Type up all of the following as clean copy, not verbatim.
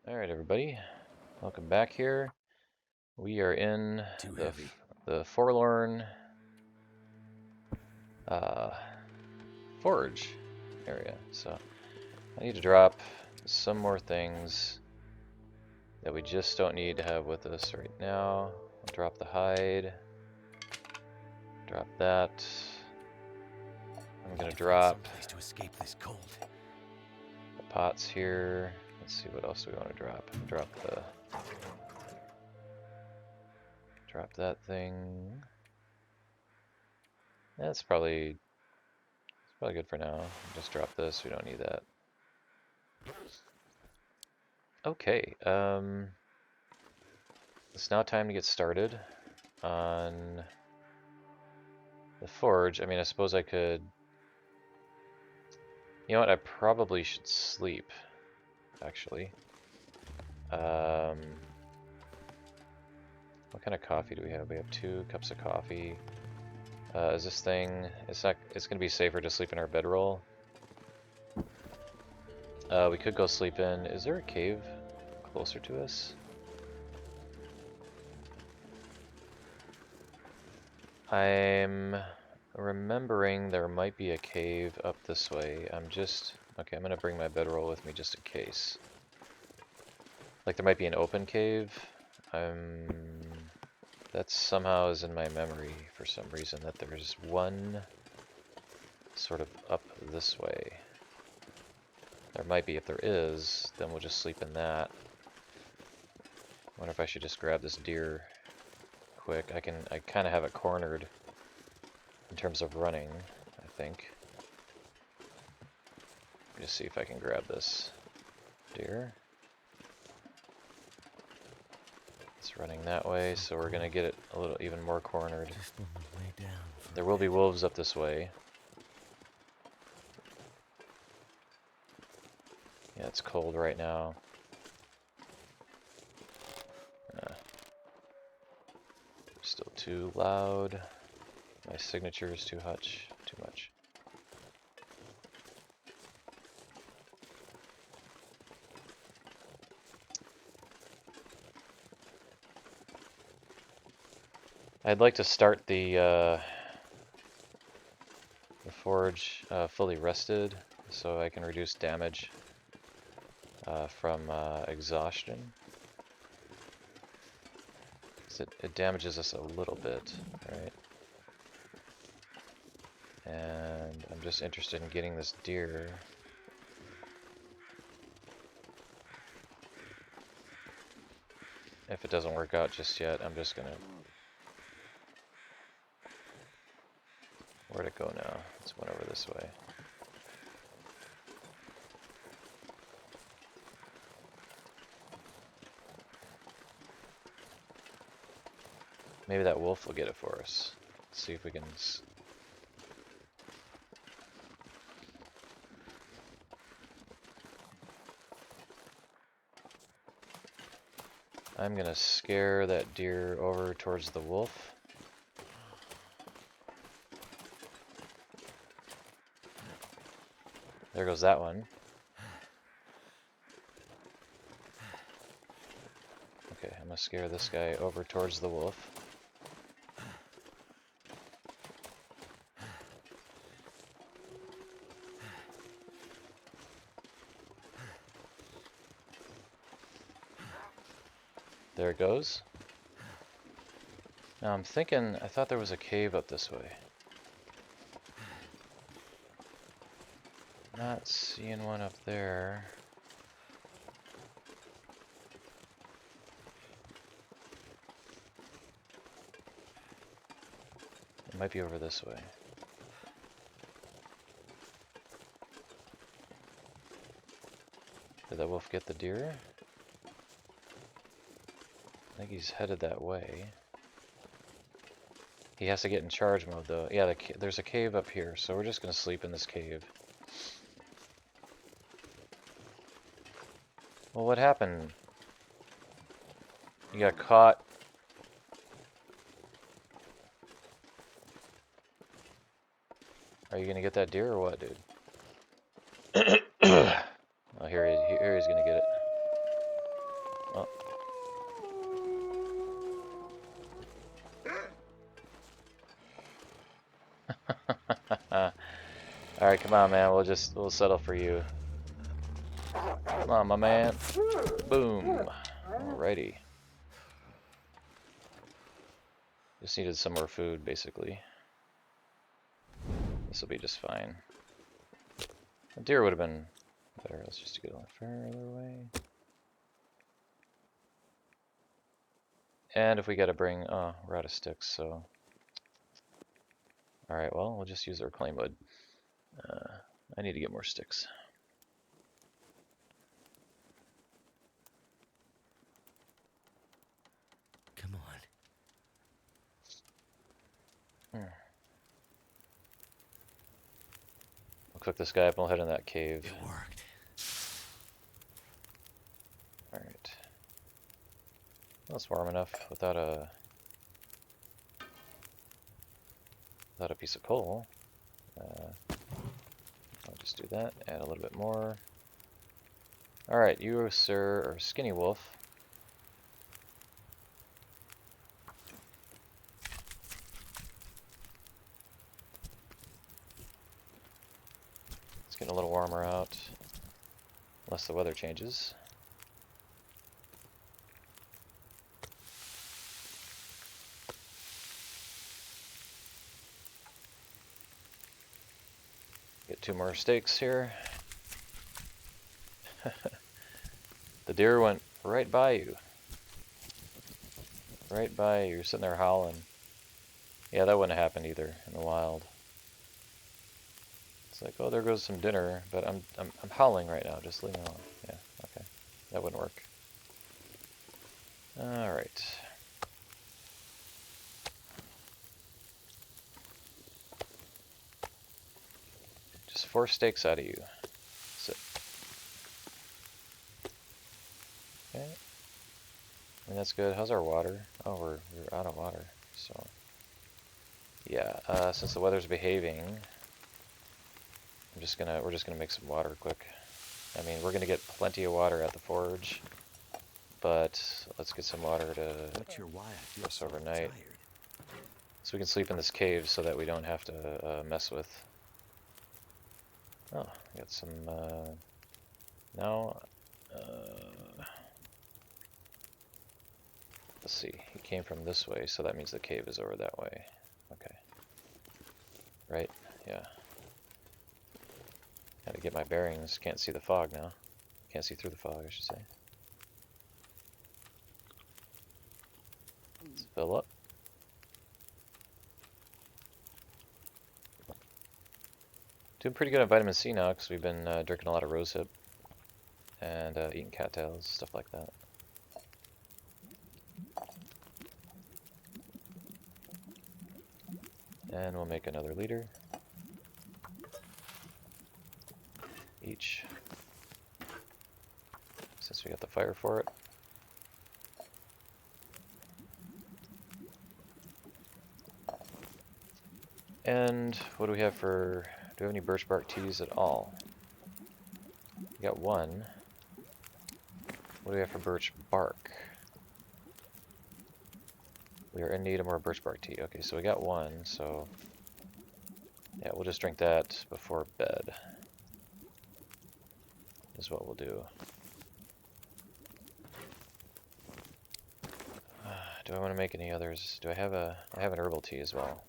Alright, everybody. Welcome back here. We are in the Forlorn Forge area. So I need to drop some more things that we just don't need to have with us right now. I'll drop the hide. Drop that. I'm gonna drop someplace to escape this cold. the pots here. Let's see what else do we want to drop. Drop that thing. That's probably good for now. Just drop this. We don't need that. Okay. It's now time to get started on the forge. I mean, I suppose I could. You know what? I probably should sleep. Actually. What kind of coffee do we have? We have 2 cups of coffee. Is this thing? It's not. It's gonna be safer to sleep in our bedroll. We could go sleep in. Is there a cave closer to us? I'm remembering there might be a cave up this way. Okay, I'm gonna bring my bedroll with me just in case. Like there might be an open cave. That somehow is in my memory for some reason that there's one sort of up this way. There might be. If there is, then we'll just sleep in that. Wonder if I should just grab this deer quick. I kind of have it cornered in terms of running, I think. Just see if I can grab this deer. It's running that way, so we're gonna get it a little even more cornered. There will be wolves up this way. Yeah, it's cold right now. Still too loud. My signature is too much. I'd like to start the forge fully rested, so I can reduce damage from exhaustion. It damages us a little bit, right? And I'm just interested in getting this deer. If it doesn't work out just yet, I'm just gonna... Where'd it go now? It's went over this way. Maybe that wolf will get it for us. Let's see if we can... I'm gonna scare that deer over towards the wolf. There goes that one. Okay, I'm gonna scare this guy over towards the wolf. There it goes. Now I'm thinking, I thought there was a cave up this way. Not seeing one up there. It might be over this way. Did that wolf get the deer? I think he's headed that way. He has to get in charge mode though. Yeah, there's a cave up here, so we're just gonna sleep in this cave. Well, what happened? You got caught. Are you gonna get that deer or what, dude? Oh, here he's gonna get it. Oh. Alright, come on, man. We'll settle for you. Come on, my man. Boom. Alrighty. Just needed some more food, basically. This will be just fine. A deer would have been better. Let's just get a little further away. And if we gotta bring... Oh, we're out of sticks, so... Alright, well, we'll just use our clay wood. I need to get more sticks. Come on. We'll cook this guy up and we'll head in that cave. It worked. Alright. Well, it's warm enough without a piece of coal. I'll just do that. Add a little bit more. Alright, you, sir, are Skinny Wolf. It's getting a little warmer out. Unless the weather changes. Get 2 more steaks here. The deer went right by you. Right by you. You're sitting there howling. Yeah, that wouldn't have happened either in the wild. It's like, oh, there goes some dinner, but I'm howling right now. Just leave me alone. Yeah, okay. That wouldn't work. All right. Just 4 steaks out of you. That's it. Okay. I mean, that's good. How's our water? Oh, we're out of water. So, yeah. Since the weather's behaving, we're just gonna make some water quick. I mean, we're gonna get plenty of water at the forge, but let's get some water to us overnight, so we can sleep in this cave, so that we don't have to mess with. Oh, we got some. Now, let's see. He came from this way, so that means the cave is over that way. Okay. Right? Yeah. Gotta get my bearings. Can't see the fog now. Can't see through the fog, I should say. Let's fill up. Doing pretty good on vitamin C now, because we've been drinking a lot of rosehip and eating cattails, stuff like that. And we'll make another liter each, since we got the fire for it. And what do we have for, do we have any birch bark teas at all? We got 1. What do we have for birch bark? We are in need of more birch bark tea. Okay, so we got 1, so yeah, we'll just drink that before bed, is what we'll do. Do I want to make any others? Do I have I have an herbal tea as well.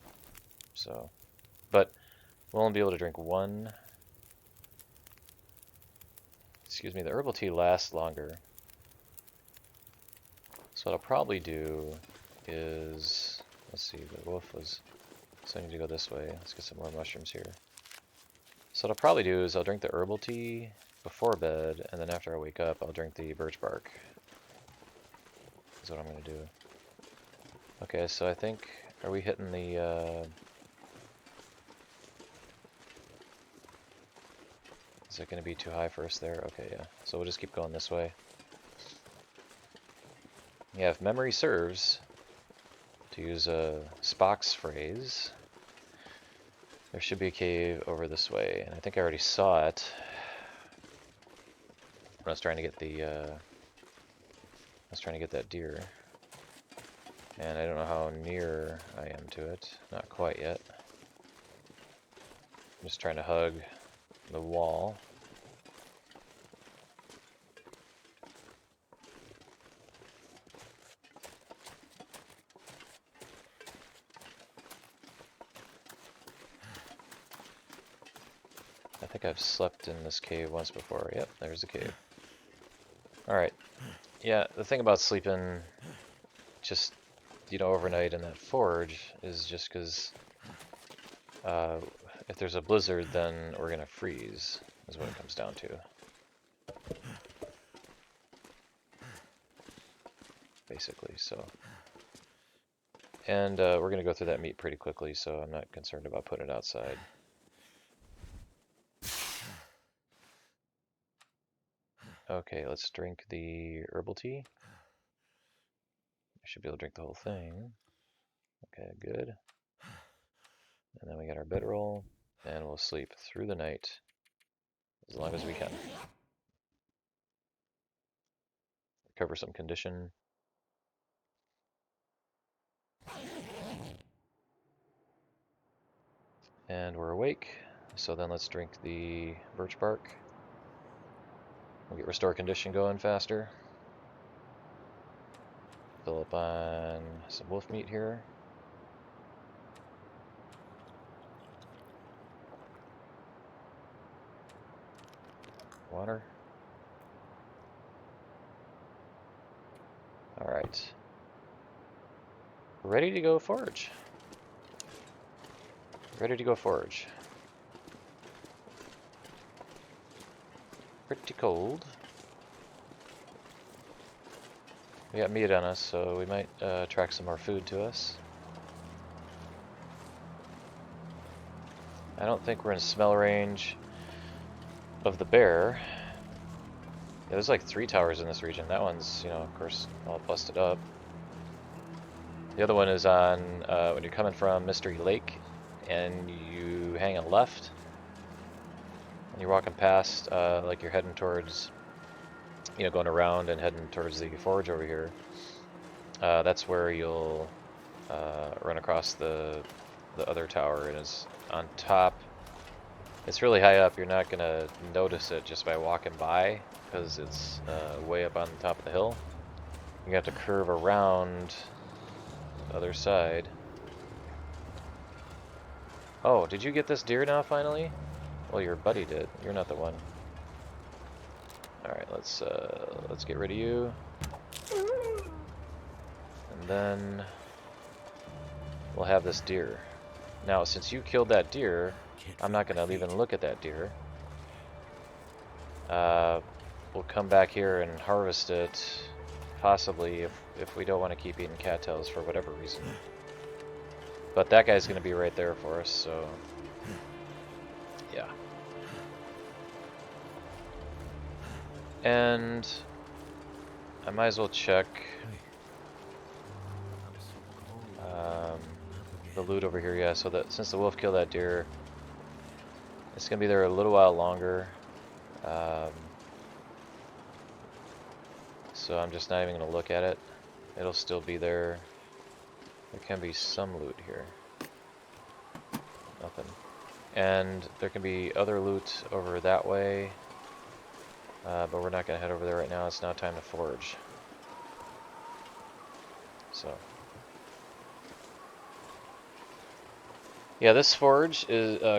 So, but we'll only be able to drink 1. Excuse me, the herbal tea lasts longer. So what I'll probably do is, let's see, the wolf was, so I need to go this way. Let's get some more mushrooms here. So what I'll probably do is I'll drink the herbal tea before bed, and then after I wake up, I'll drink the birch bark. That's what I'm going to do. Okay, so I think, are we hitting the, is it going to be too high for us there? Okay, yeah. So we'll just keep going this way. Yeah, if memory serves, to use Spock's phrase, there should be a cave over this way, and I think I already saw it when I was trying to get the was trying to get that deer. And I don't know how near I am to it. Not quite yet. I'm just trying to hug the wall. I think I've slept in this cave once before. Yep, there's the cave. Alright. Yeah, the thing about sleeping just, overnight in that forge is just because if there's a blizzard, then we're going to freeze, is what it comes down to. Basically, so. And we're going to go through that meat pretty quickly, so I'm not concerned about putting it outside. Okay, let's drink the herbal tea. I should be able to drink the whole thing. Okay, good. And then we got our bedroll, and we'll sleep through the night as long as we can. Recover some condition. And we're awake, so then let's drink the birch bark. We'll get restore condition going faster. Fill up on some wolf meat here. Water. Alright. Ready to go forage. Ready to go forage. Pretty cold. We got meat on us, so we might track some more food to us. I don't think we're in smell range of the bear. Yeah, there's like 3 towers in this region. That one's, of course, all busted up. The other one is on when you're coming from Mystery Lake, and you hang a left, and you're walking past, like you're heading towards, going around and heading towards the forge over here. That's where you'll run across the other tower, and it's on top. It's really high up. You're not going to notice it just by walking by, because it's way up on the top of the hill. You have to curve around the other side. Oh, did you get this deer now finally? Well, your buddy did. You're not the one. All right, let's get rid of you, and then we'll have this deer. Now, since you killed that deer, I'm not gonna even look at that deer. We'll come back here and harvest it, possibly if we don't want to keep eating cattails for whatever reason. But that guy's gonna be right there for us, so yeah. And I might as well check the loot over here. Yeah, so that since the wolf killed that deer, it's gonna be there a little while longer. So I'm just not even gonna look at it. It'll still be there. There can be some loot here. Nothing. And there can be other loot over that way. But we're not going to head over there right now. It's now time to forage. So. Yeah, this forge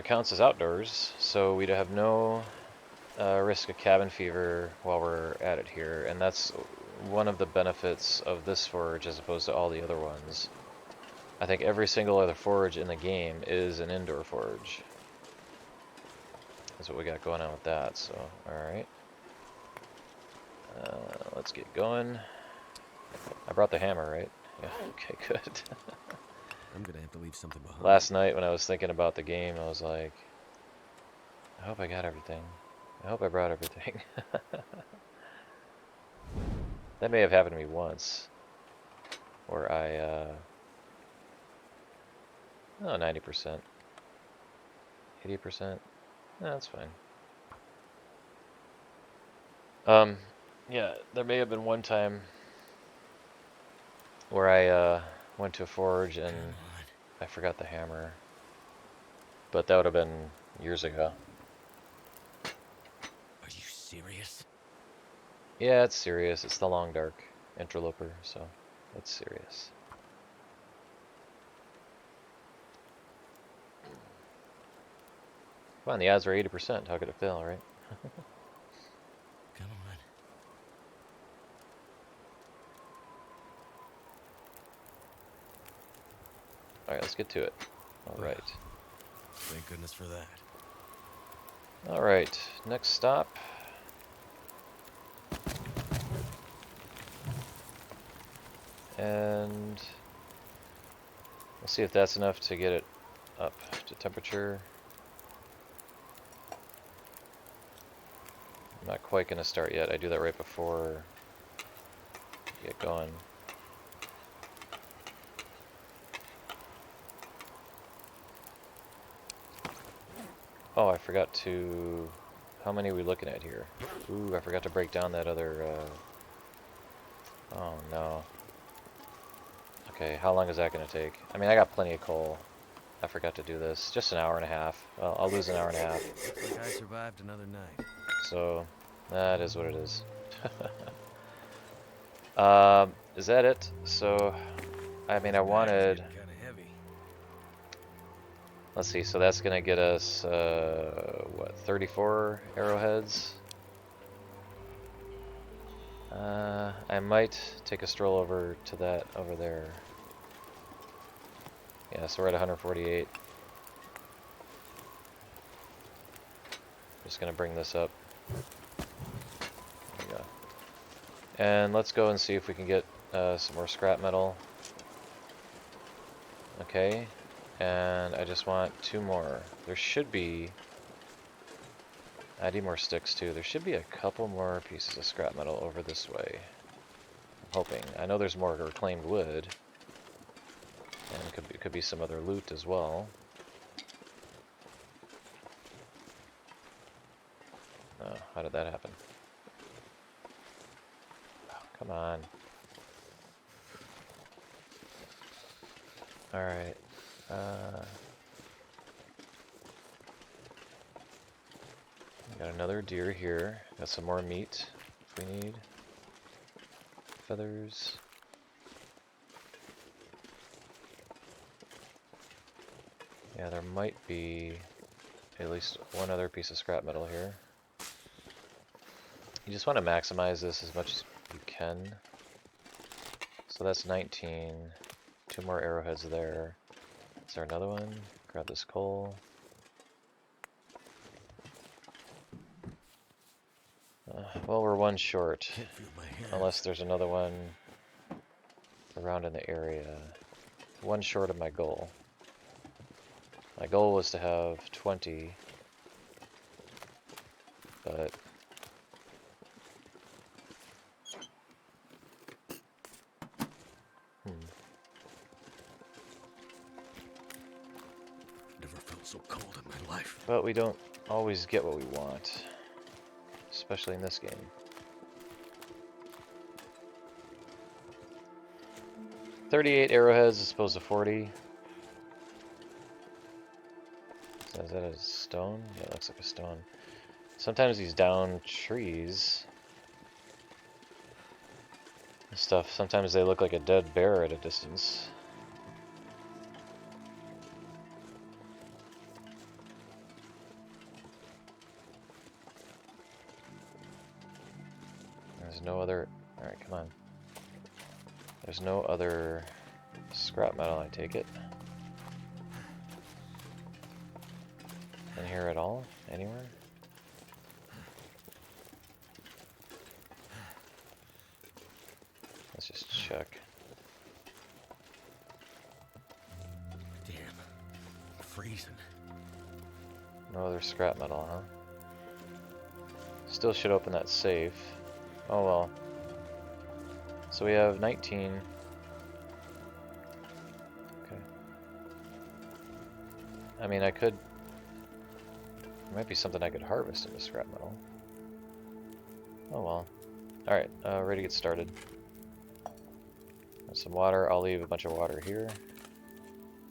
counts as outdoors, so we'd have no risk of cabin fever while we're at it here. And that's one of the benefits of this forge as opposed to all the other ones. I think every single other forge in the game is an indoor forge. That's what we got going on with that, so alright. Let's get going. I brought the hammer, right? Yeah, okay, good. I'm gonna have to leave something behind. Last night when I was thinking about the game, I was like, I hope I got everything. I hope I brought everything. That may have happened to me once. Where I, 90%. 80%. No, that's fine. Yeah, there may have been one time where I went to a forge and Come on. I forgot the hammer. But that would have been years ago. Are you serious? Yeah, it's serious. It's the long dark interloper, so it's serious. Come on, the odds were 80%. How could it fail, right? Come on. Alright, let's get to it. Alright. Thank goodness for that. Alright, next stop. And we'll see if that's enough to get it up to temperature. I'm not quite going to start yet. I do that right before I get going. Oh, I forgot to... How many are we looking at here? Ooh, I forgot to break down that other... Oh, no. Okay, how long is that going to take? I mean, I got plenty of coal. I forgot to do this. Just an hour and a half. Well, I'll lose an hour and a half. Looks like I survived another night. So, that is what it is. Is that it? So, I mean, I wanted... Kind of heavy. Let's see, so that's gonna get us, what, 34 arrowheads? I might take a stroll over to that over there. Yeah, so we're at 148. Just gonna bring this up. There we go. And let's go and see if we can get some more scrap metal. Okay, and I just want 2 more. There should be... I need more sticks too. There should be a couple more pieces of scrap metal over this way. I'm hoping. I know there's more reclaimed wood. And it could be some other loot as well. Oh, how did that happen? Oh, come on. Alright. Got another deer here. Got some more meat if we need. Feathers. Yeah, there might be at least one other piece of scrap metal here. You just want to maximize this as much as you can. So that's 19. 2 more arrowheads there. Is there another one? Grab this coal. Well, we're 1 short. Can't feel my hands. Unless there's another one around in the area. 1 short of my goal. My goal was to have 20. But... Never felt so cold in my life. But we don't always get what we want. Especially in this game. $38 arrowheads as opposed to 40. So is that a stone? Yeah, it looks like a stone. Sometimes these down trees and stuff, sometimes they look like a dead bear at a distance. There's no other... Alright, come on. There's no other scrap metal, I take it. In here at all? Anywhere? Let's just check. Damn. I'm freezing. No other scrap metal, huh? Still should open that safe. Oh well. So we have 19. Okay. I mean, I could... There might be something I could harvest into scrap metal. Oh well. Alright, ready to get started. some water. I'll leave a bunch of water here.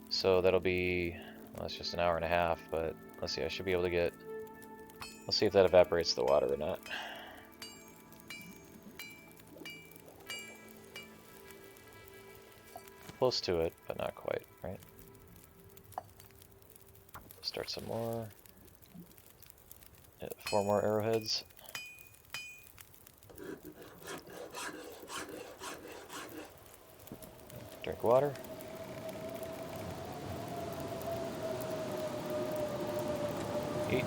So that'll be, well, it's just an hour and a half, but let's see, I should be able to get, let's see if that evaporates the water or not. Close to it, but not quite, right? Start some more. 4 more arrowheads. Drink water. Eat.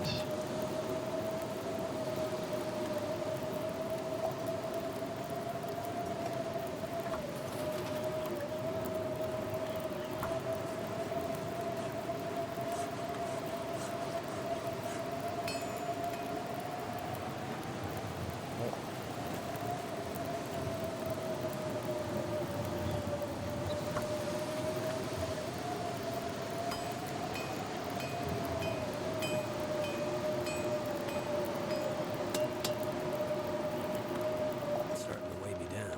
It's starting to weigh me down.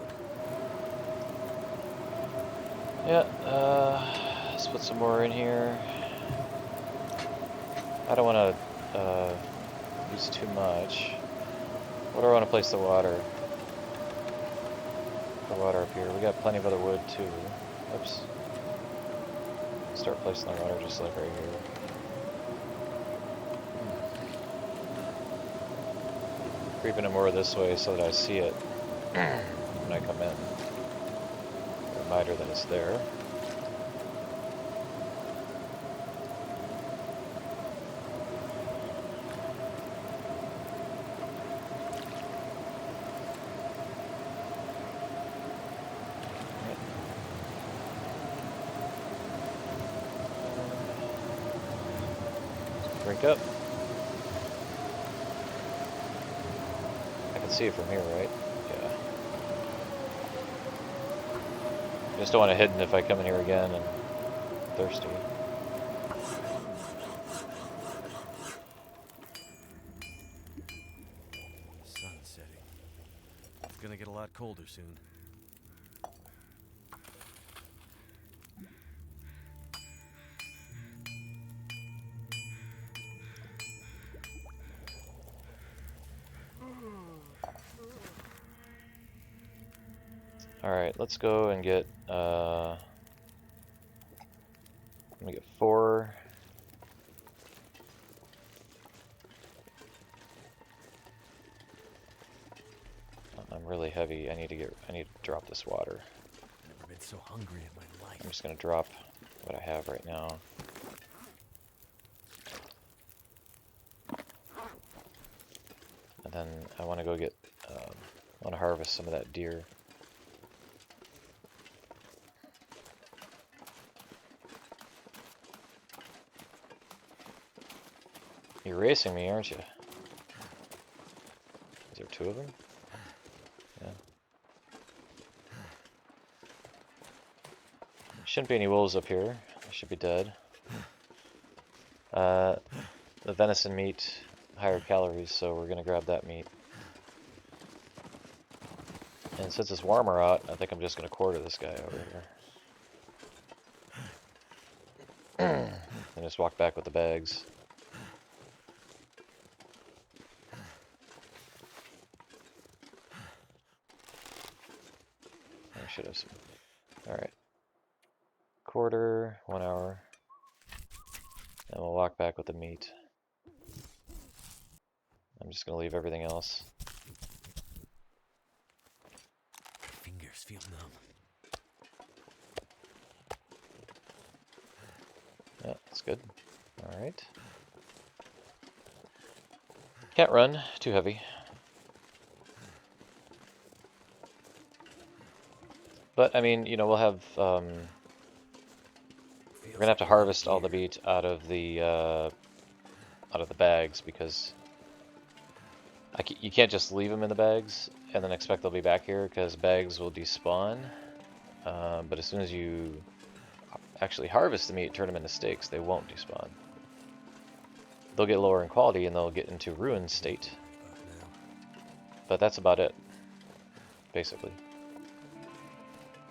Yeah, let's put some more in here. I don't want to use too much. Where do I want to place the water? The water up here. We got plenty of other wood too. Oops. Start placing the water just like right here. Creeping it more this way so that I see it when I come in. Reminder that it's there. Drink up. I can see it from here, right? Yeah. Just don't want it hidden if I come in here again and thirsty. Sun's setting. It's gonna get a lot colder soon. Alright, let's go and get, let me get 4. I'm really heavy. I need to drop this water. Never been so hungry in my life. I'm just gonna drop what I have right now. And then I want to go get, I want to harvest some of that deer. You're racing me, aren't you? Is there 2 of them? Yeah. Shouldn't be any wolves up here. They should be dead. The venison meat, higher calories, so we're gonna grab that meat. And since it's warmer out, I think I'm just gonna quarter this guy over here. And just walk back with the bags. I should have some. Alright. Quarter, 1 hour. And we'll walk back with the meat. I'm just gonna leave everything else. Fingers feel numb. Yeah, that's good. Alright. Can't run, too heavy. But, I mean, you know, we'll have, we're gonna have to harvest all the meat out of the bags, because you can't just leave them in the bags and then expect they'll be back here, because bags will despawn. But as soon as you actually harvest the meat, turn them into steaks, they won't despawn. They'll get lower in quality and they'll get into ruined state. But that's about it, basically.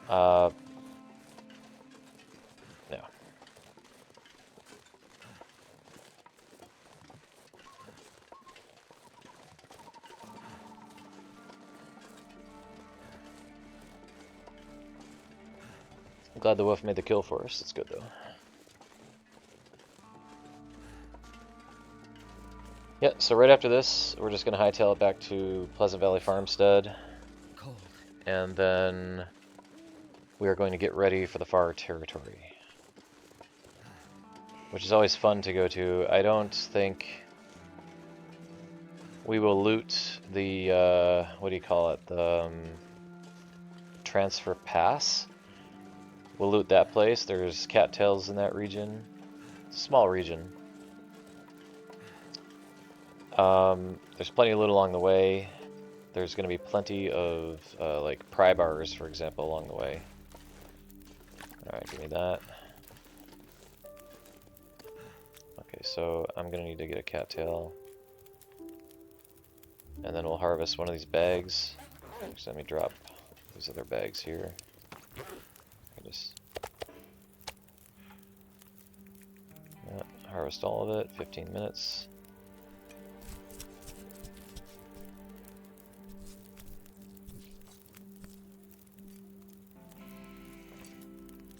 No. I'm glad the wolf made the kill for us. That's good though. Yeah, so right after this, we're just gonna hightail it back to Pleasant Valley Farmstead, Cold. and then we are going to get ready for the far territory, which is always fun to go to. I don't think we will loot the, what do you call it, the transfer pass. We'll loot that place. There's cattails in that region. It's a small region. There's plenty of loot along the way. There's going to be plenty of like pry bars, for example, along the way. Alright, give me that. Okay, so I'm going to need to get a cattail. And then we'll harvest one of these bags. Just let me drop these other bags here. Just harvest all of it, 15 minutes.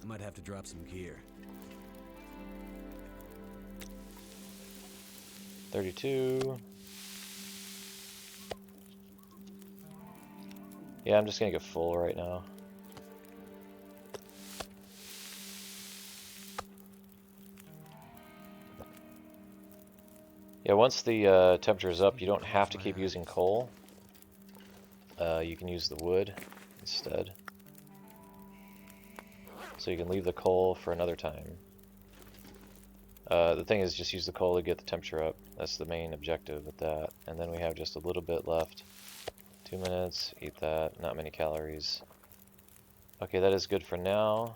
I might have to drop some gear. 32. Yeah, I'm just gonna get full right now. Yeah, once the temperature is up, you don't have to keep using coal. You can use the wood instead. So you can leave the coal for another time. The thing is, just use the coal to get the temperature up. That's the main objective with that. And then we have just a little bit left. 2 minutes, eat that, not many calories. Okay, that is good for now.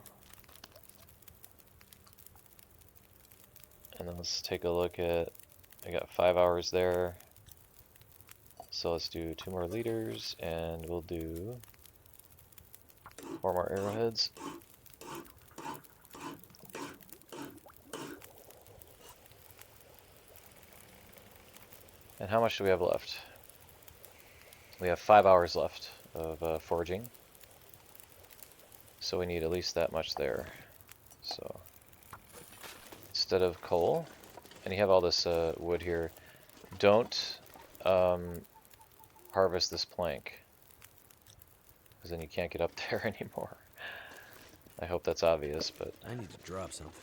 And then let's take a look at, I got 5 hours there. So let's do 2 more liters, and we'll do 4 more arrowheads. And how much do we have left? We have 5 hours left of foraging. So we need at least that much there. So instead of coal, and you have all this wood here, don't harvest this plank, because then you can't get up there anymore. I hope that's obvious, but... I need to drop something.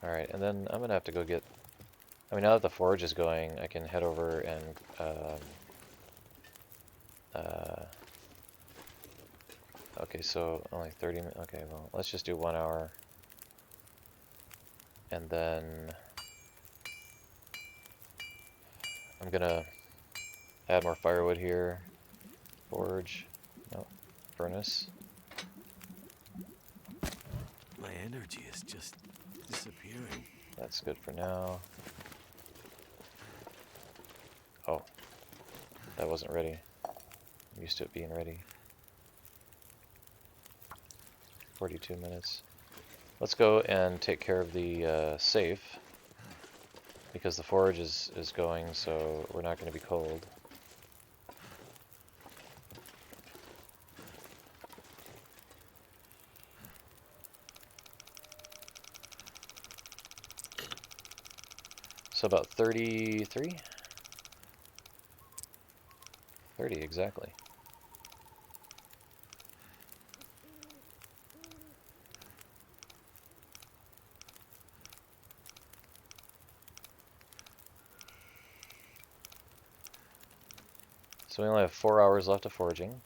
Alright, and then I'm gonna have to go get... I mean, now that the forge is going, I can head over and... okay, so only 30 minutes. Okay, well, let's just do 1 hour. And then... I'm gonna add more firewood here. Forge. No. Furnace. My energy is just disappearing. That's good for now. Oh. That wasn't ready. I'm used to it being ready. 42 minutes. Let's go and take care of the safe, because the forage is going, so we're not going to be cold. So about 33? 30 exactly. So we only have 4 hours left of foraging.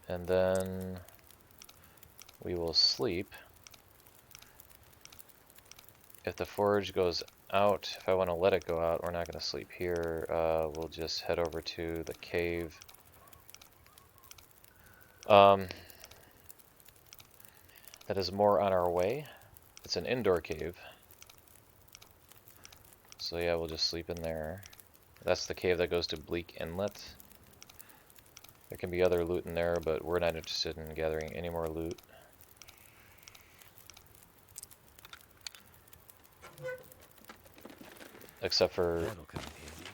And then we will sleep. If the forage goes out, if I want to let it go out, we're not going to sleep here. We'll just head over to the cave. That is more on our way. It's an indoor cave. So yeah, we'll just sleep in there. That's the cave that goes to Bleak Inlet. There can be other loot in there, but we're not interested in gathering any more loot. Except for... That'll come in handy.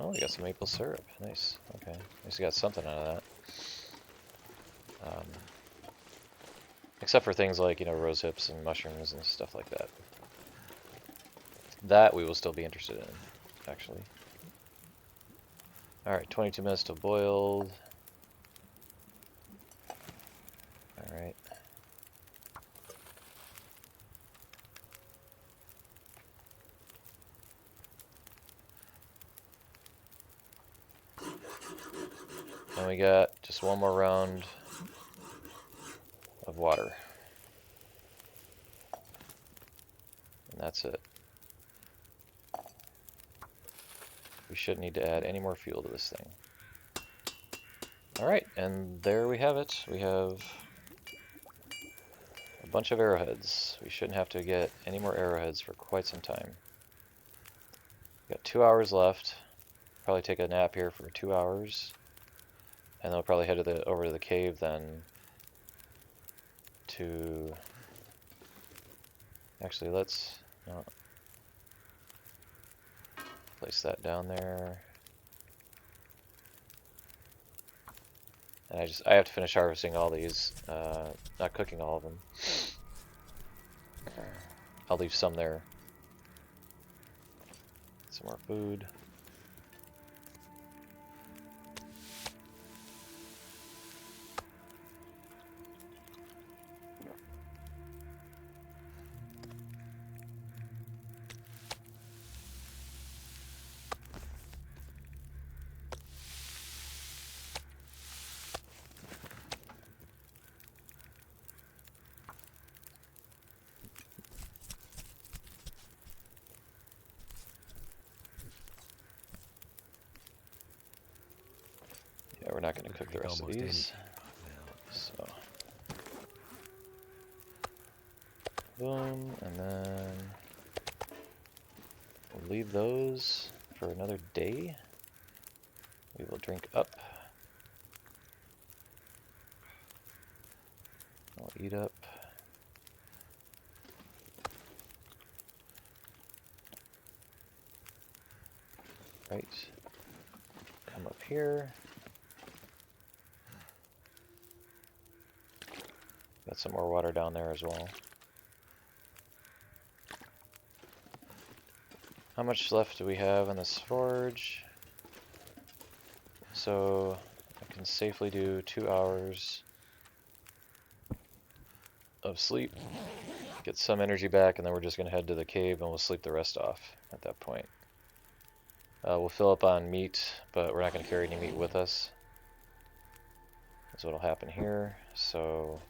Oh, we got some maple syrup. Nice. Okay. At least we got something out of that. Except for things like, you know, rose hips and mushrooms and stuff like that. That we will still be interested in, actually. Alright, 22 minutes till boiled. Alright. And we got just one more round of water. And that's it. We shouldn't need to add any more fuel to this thing. Alright, and there we have it. We have a bunch of arrowheads. We shouldn't have to get any more arrowheads for quite some time. We've got 2 hours left. Probably take a nap here for 2 hours. And then we'll probably head to over to the cave then to... Actually, let's place that down there. And I have to finish harvesting all these, not cooking all of them. I'll leave some there. Some more food. Yeah, we're not going to cook the rest of these. So, boom, and then we'll leave those for another day. We will drink up. I'll eat up. Right. Come up here. Got some more water down there as well. How much left do we have in this forge? So I can safely do 2 hours of sleep, get some energy back, and then we're just going to head to the cave and we'll sleep the rest off at that point. We'll fill up on meat, but we're not going to carry any meat with us. That's what will happen here. So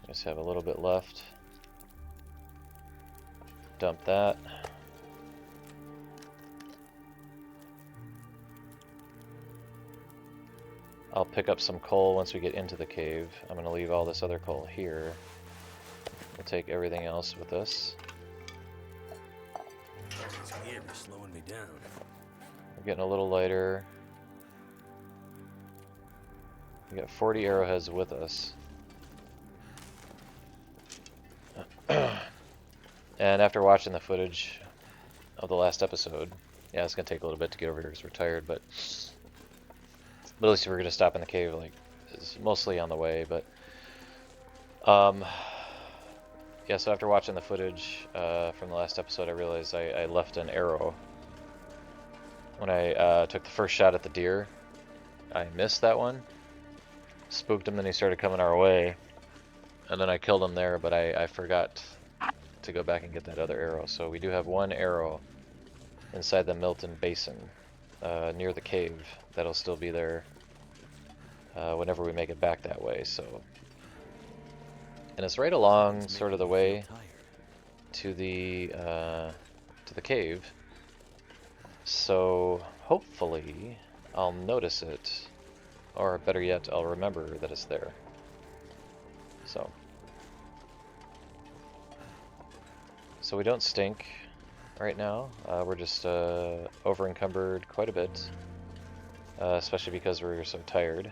just have a little bit left. Dump that. I'll pick up some coal once we get into the cave. I'm going to leave all this other coal here. We'll take everything else with us. It's here, it's slowing me down. We're getting a little lighter. We got 40 arrowheads with us. And after watching the footage of the last episode, yeah, it's going to take a little bit to get over here because we're tired, but at least we're going to stop in the cave, like, it's mostly on the way, but yeah, so after watching the footage from the last episode, I realized I left an arrow. When I took the first shot at the deer, I missed that one. Spooked him, then he started coming our way. And then I killed him there, but I forgot to go back and get that other arrow. So we do have one arrow inside the Milton Basin near the cave that'll still be there whenever we make it back that way. So, and it's right along sort of the way to the cave. So hopefully I'll notice it, or better yet, I'll remember that it's there. So we don't stink right now. We're just over encumbered quite a bit. especially because we're so tired.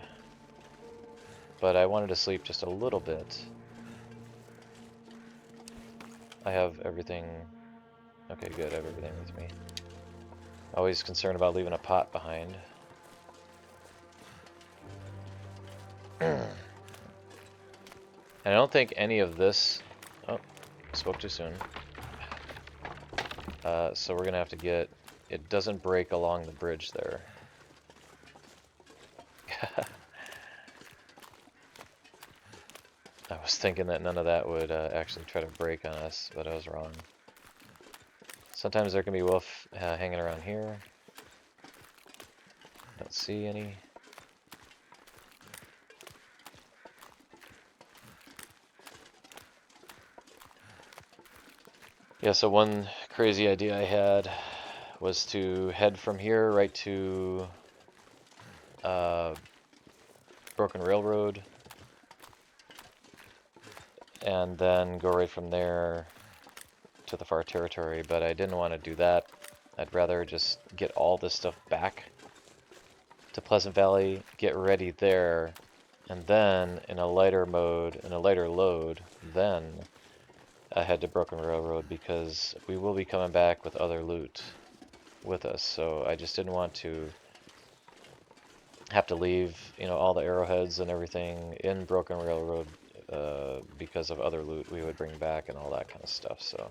But I wanted to sleep just a little bit. I have everything. Okay, good. I have everything with me. Always concerned about leaving a pot behind. And I don't think any of this... Oh, spoke too soon. So we're gonna have to get... It doesn't break along the bridge there. I was thinking that none of that would actually try to break on us, but I was wrong. Sometimes there can be wolf hanging around here. Don't see any. Yeah, so one crazy idea I had was to head from here right to Broken Railroad, and then go right from there to the far territory, but I didn't want to do that. I'd rather just get all this stuff back to Pleasant Valley, get ready there, and then in a lighter mode, in a lighter load, then I head to Broken Railroad, because we will be coming back with other loot with us, so I just didn't want to have to leave, you know, all the arrowheads and everything in Broken Railroad because of other loot we would bring back and all that kind of stuff. So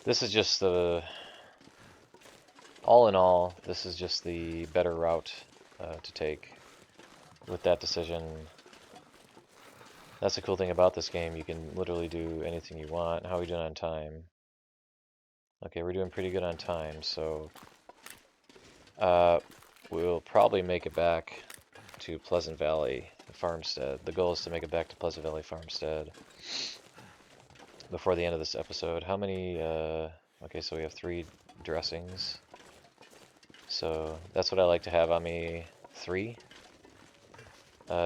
this is just the, all in all, this is just the better route to take with that decision. That's the cool thing about this game. You can literally do anything you want. How are we doing on time? Okay, we're doing pretty good on time, so we'll probably make it back to Pleasant Valley Farmstead. The goal is to make it back to Pleasant Valley Farmstead before the end of this episode. How many, okay, so we have 3 dressings. So that's what I like to have on me, 3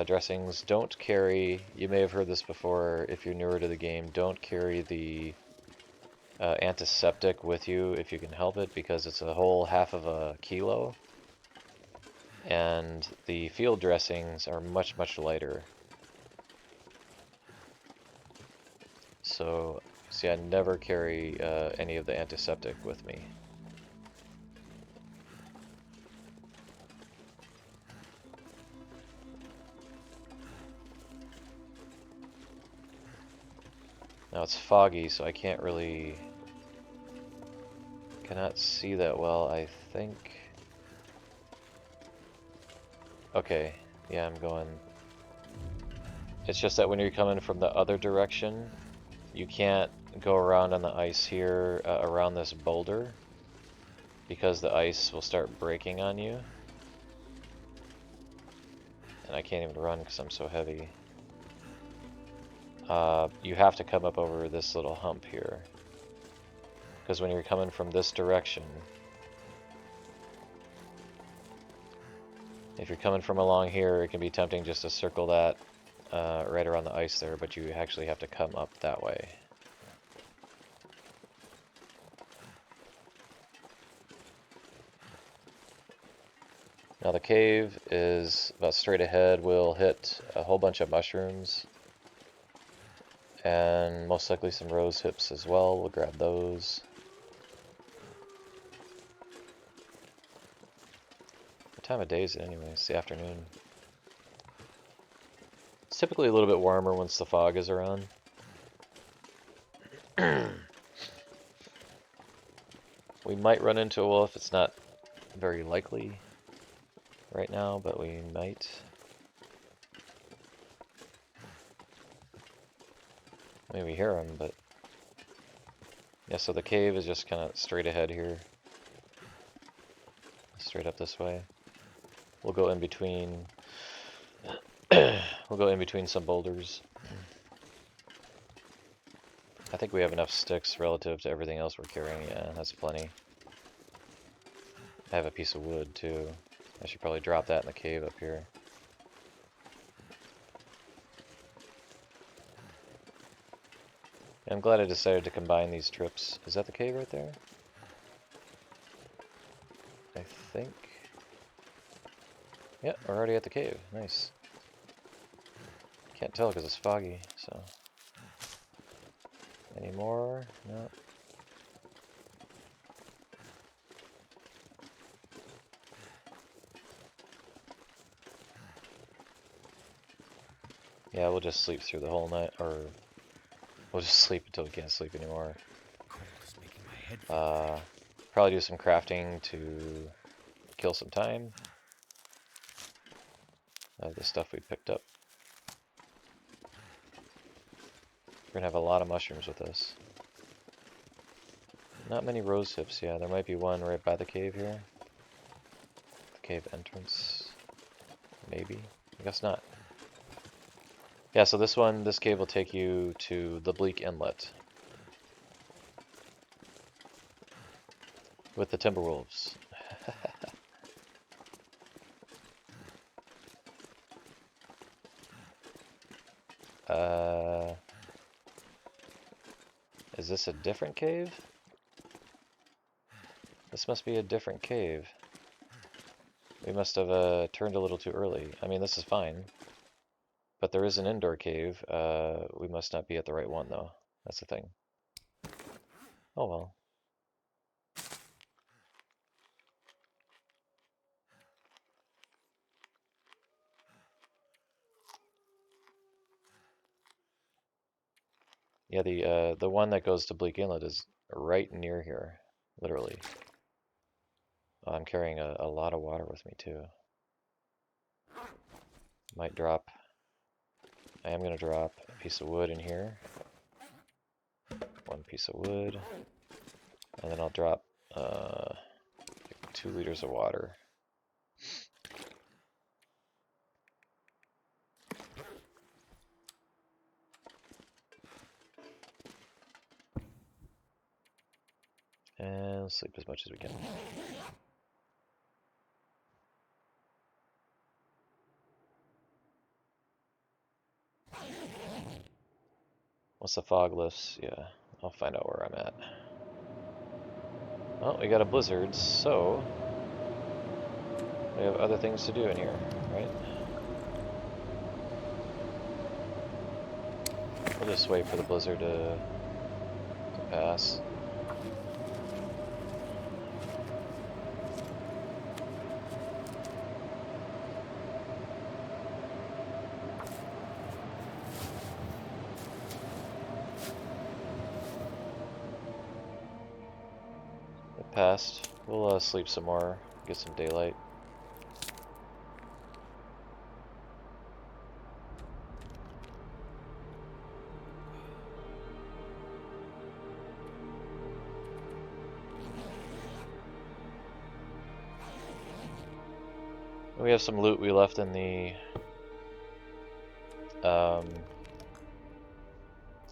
dressings. Don't carry, you may have heard this before if you're newer to the game, don't carry the antiseptic with you if you can help it, because it's a whole half of a kilo. And the field dressings are much, much lighter. So, see, I never carry any of the antiseptic with me. Now it's foggy, so I can't really... cannot see that well, I think. Okay, yeah, I'm going... It's just that when you're coming from the other direction, you can't go around on the ice here, around this boulder, because the ice will start breaking on you. And I can't even run because I'm so heavy. You have to come up over this little hump here. Because when you're coming from this direction, if you're coming from along here, it can be tempting just to circle that right around the ice there, but you actually have to come up that way. Now the cave is about straight ahead. We'll hit a whole bunch of mushrooms and most likely some rose hips as well. We'll grab those. What time of day is it anyway? It's the afternoon. It's typically a little bit warmer once the fog is around. We might run into a wolf. It's not very likely right now, but we might. Maybe we hear him, but yeah, so the cave is just kind of straight ahead here. Straight up this way. We'll go in between we'll go in between some boulders. I think we have enough sticks relative to everything else we're carrying. Yeah, that's plenty. I have a piece of wood too. I should probably drop that in the cave up here. I'm glad I decided to combine these trips. Is that the cave right there? I think. Yeah, we're already at the cave. Nice. Can't tell because it's foggy, so. Any more? No. Yeah, we'll just sleep through the whole night, or we'll just sleep until we can't sleep anymore. Cold is making my head feel Probably do some crafting to kill some time of the stuff we picked up. We're gonna have a lot of mushrooms with us. Not many rose hips, yeah. There might be one right by the cave here. The cave entrance. Maybe. I guess not. Yeah, so this cave will take you to the Bleak Inlet. With the Timberwolves. Is this a different cave? This must be a different cave. We must have turned a little too early. I mean, this is fine. But there is an indoor cave. We must not be at the right one, though. That's the thing. Oh well. Yeah, the one that goes to Bleak Inlet is right near here, literally. Oh, I'm carrying a lot of water with me too. Might drop. I am gonna drop a piece of wood in here. One piece of wood, and then I'll drop 2 liters of water. And sleep as much as we can. Once the fog lifts, yeah, I'll find out where I'm at. Well, we got a blizzard, so we have other things to do in here, right? We'll just wait for the blizzard to pass. It passed. We'll sleep some more, get some daylight. We have some loot we left in the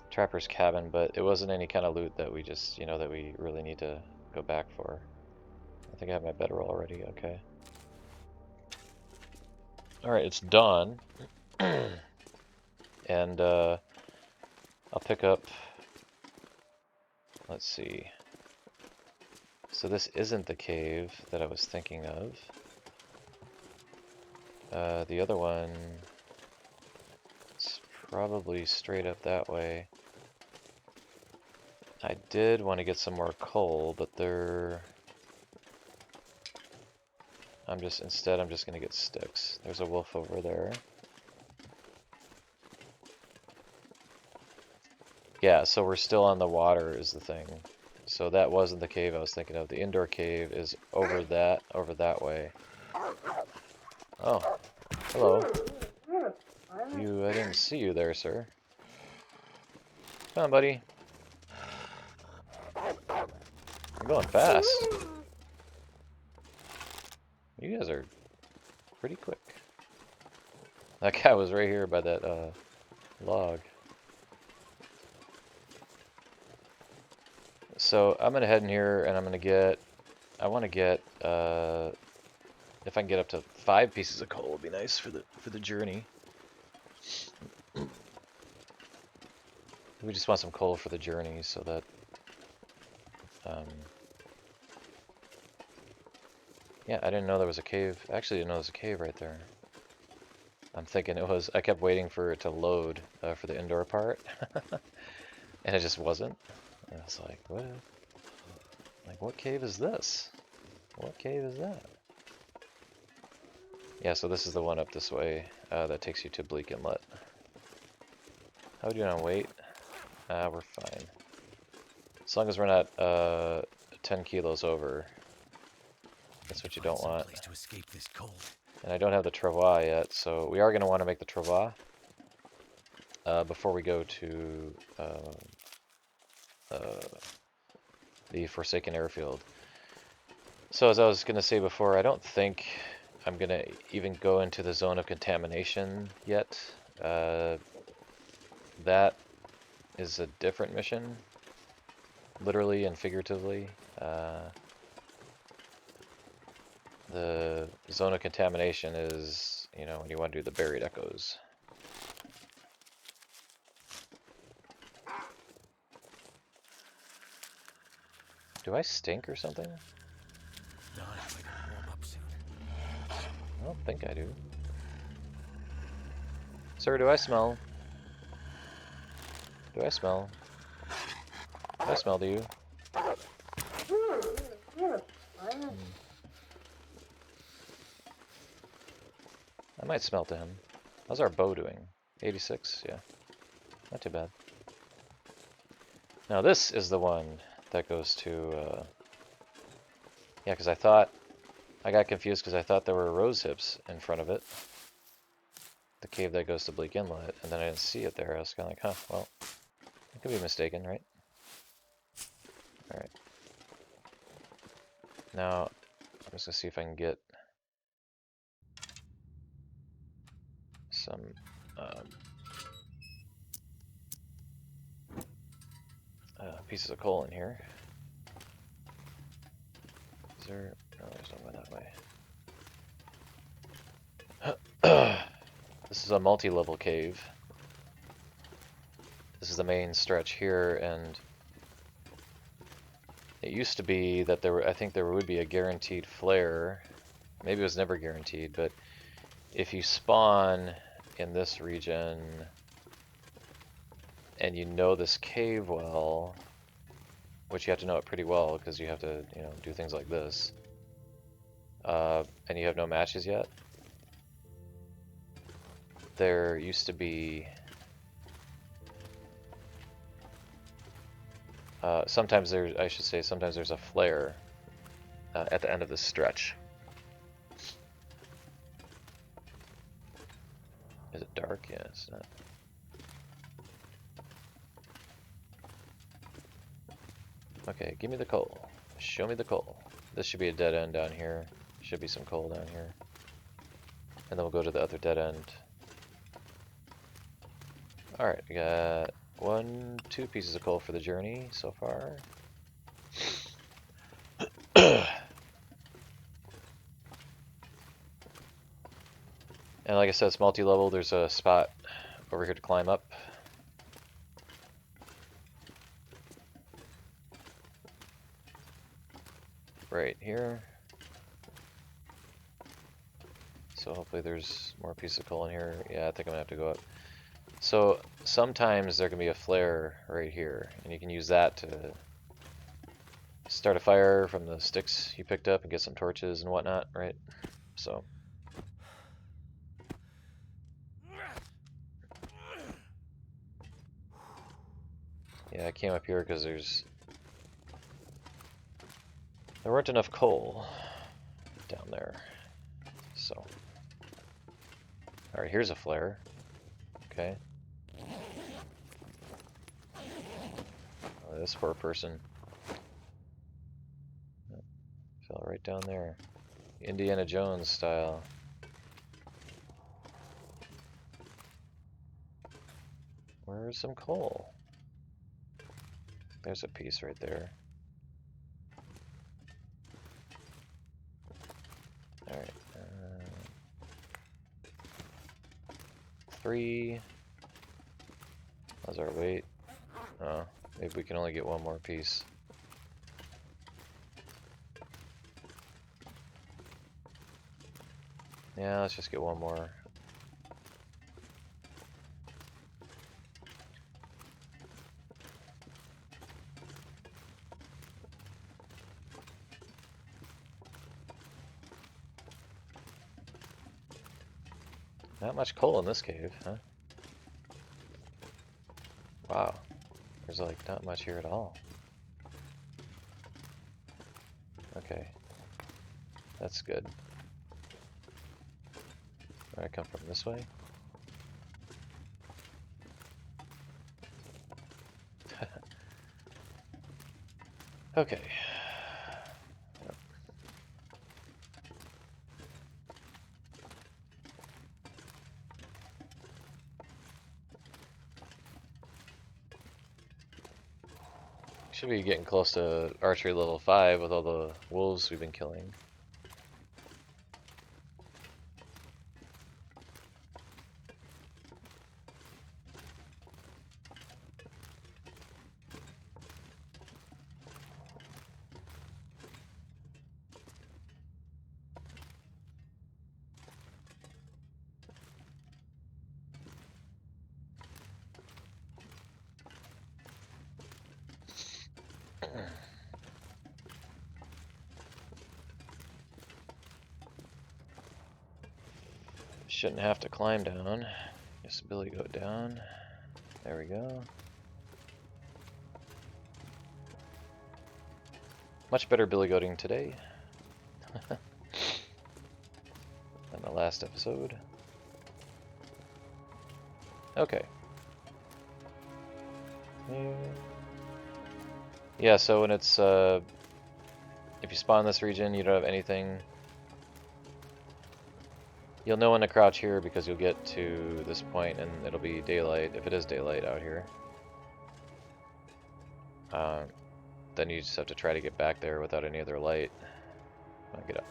trapper's cabin, but it wasn't any kind of loot that we just, that we really need to go back for. I think I have my bedroll already, okay. Alright, it's dawn. And I'll pick up, let's see. So this isn't the cave that I was thinking of. The other one, it's probably straight up that way. I did want to get some more coal, but instead I'm just gonna get sticks. There's a wolf over there. Yeah, so we're still on the water is the thing. So that wasn't the cave I was thinking of. The indoor cave is over that way. Oh, hello. I didn't see you there, sir. Come on, buddy. You're going fast. You guys are pretty quick. That guy was right here by that log. So I'm gonna head in here and I want to get if I can get up to 5 pieces of coal would be nice for the journey. We just want some coal for the journey so that Yeah, I didn't know there was a cave. I actually didn't know there was a cave right there. I'm thinking it was, I kept waiting for it to load for the indoor part. And it just wasn't. And I was like, what? Like, what cave is this? What cave is that? Yeah, so this is the one up this way that takes you to Bleak Inlet. How are we doing on weight? We're fine. As long as we're not 10 kilos over. That's what you don't want. Place to escape this cold. And I don't have the travois yet, so we are going to want to make the travois before we go to the Forsaken Airfield. So as I was going to say before, I don't think I'm going to even go into the zone of contamination yet. That is a different mission, literally and figuratively. The zone of contamination is, you know, when you want to do the buried echoes. Do I stink or something? Done. Way to warm up soon. I don't think I do. Sir, do I smell? Do I smell? Do I smell to you? I might smell to him. How's our bow doing? 86? Yeah. Not too bad. Now this is the one that goes to... yeah, because I got confused because I thought there were rose hips in front of it. The cave that goes to Bleak Inlet, and then I didn't see it there. I was kind of like, huh, well, I could be mistaken, right? Alright. Now, I'm just going to see if I can get some pieces of coal in here. Is there... no, there's no way that way. This is a multi-level cave. This is the main stretch here, and it used to be that there were, I think there would be a guaranteed flare. Maybe it was never guaranteed, but if you spawn in this region and you know this cave well, which you have to know it pretty well because you have to, you know, do things like this, and you have no matches yet, there used to be sometimes there's, I should say, sometimes there's a flare at the end of this stretch. Is it dark? Yeah, it's not. Okay, give me the coal. Show me the coal. This should be a dead end down here. Should be some coal down here. And then we'll go to the other dead end. Alright, we got 2 pieces of coal for the journey so far. And like I said, it's multi-level. There's a spot over here to climb up. Right here. So hopefully there's more pieces of coal in here. Yeah, I think I'm gonna have to go up. So sometimes there can be a flare right here, and you can use that to start a fire from the sticks you picked up and get some torches and whatnot, right? So yeah, I came up here because there weren't enough coal down there. So alright, here's a flare. Okay. Oh, this poor person. Fell right down there. Indiana Jones style. Where's some coal? There's a piece right there. Alright. 3. How's our weight? Oh, maybe we can only get one more piece. Yeah, let's just get one more. Not much coal in this cave, huh? Wow. There's like not much here at all. Okay. That's good. Where I come from, this way? Okay. Should be getting close to archery level 5 with all the wolves we've been killing. Shouldn't have to climb down. Just Billy go down. There we go. Much better billy goating today than the last episode. Okay. Yeah, so when it's if you spawn in this region, you don't have anything. You'll know when to crouch here because you'll get to this point and it'll be daylight, if it is daylight out here. Then you just have to try to get back there without any other light. Get up.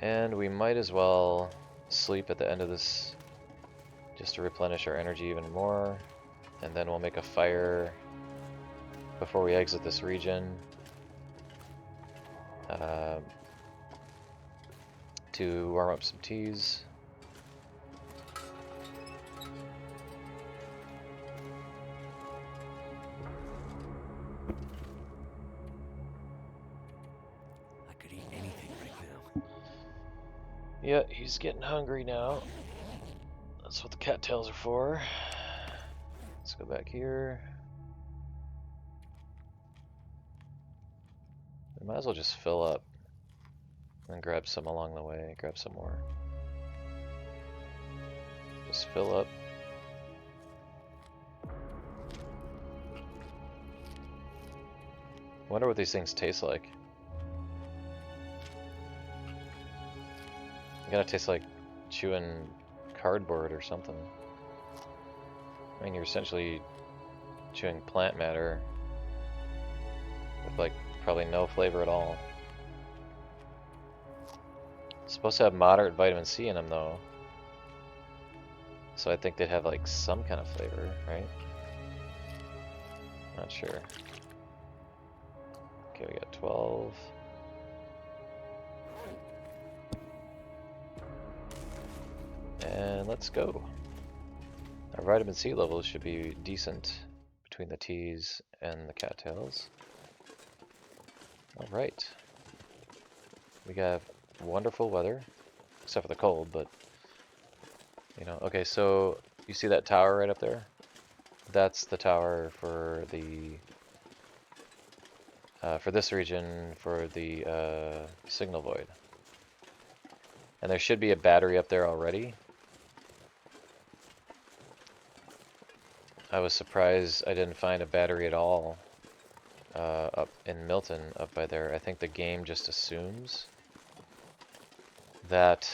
And we might as well sleep at the end of this just to replenish our energy even more. And then we'll make a fire before we exit this region. To warm up some teas. I could eat anything right now. Yeah, he's getting hungry now. That's what the cattails are for. Let's go back here. We might as well just fill up and grab some along the way. Grab some more. Just fill up. Wonder what these things taste like. They gotta taste like chewing cardboard or something. I mean, you're essentially chewing plant matter with like probably no flavor at all. It's supposed to have moderate vitamin C in them though. So I think they'd have like some kind of flavor, right? Not sure. Okay, we got 12. And let's go. Our vitamin C levels should be decent between the teas and the cattails. Alright. We got wonderful weather, except for the cold, but you know, okay, so you see that tower right up there? That's the tower for the for this region for the signal void. And there should be a battery up there already. I was surprised I didn't find a battery at all up in Milton, up by there. I think the game just assumes that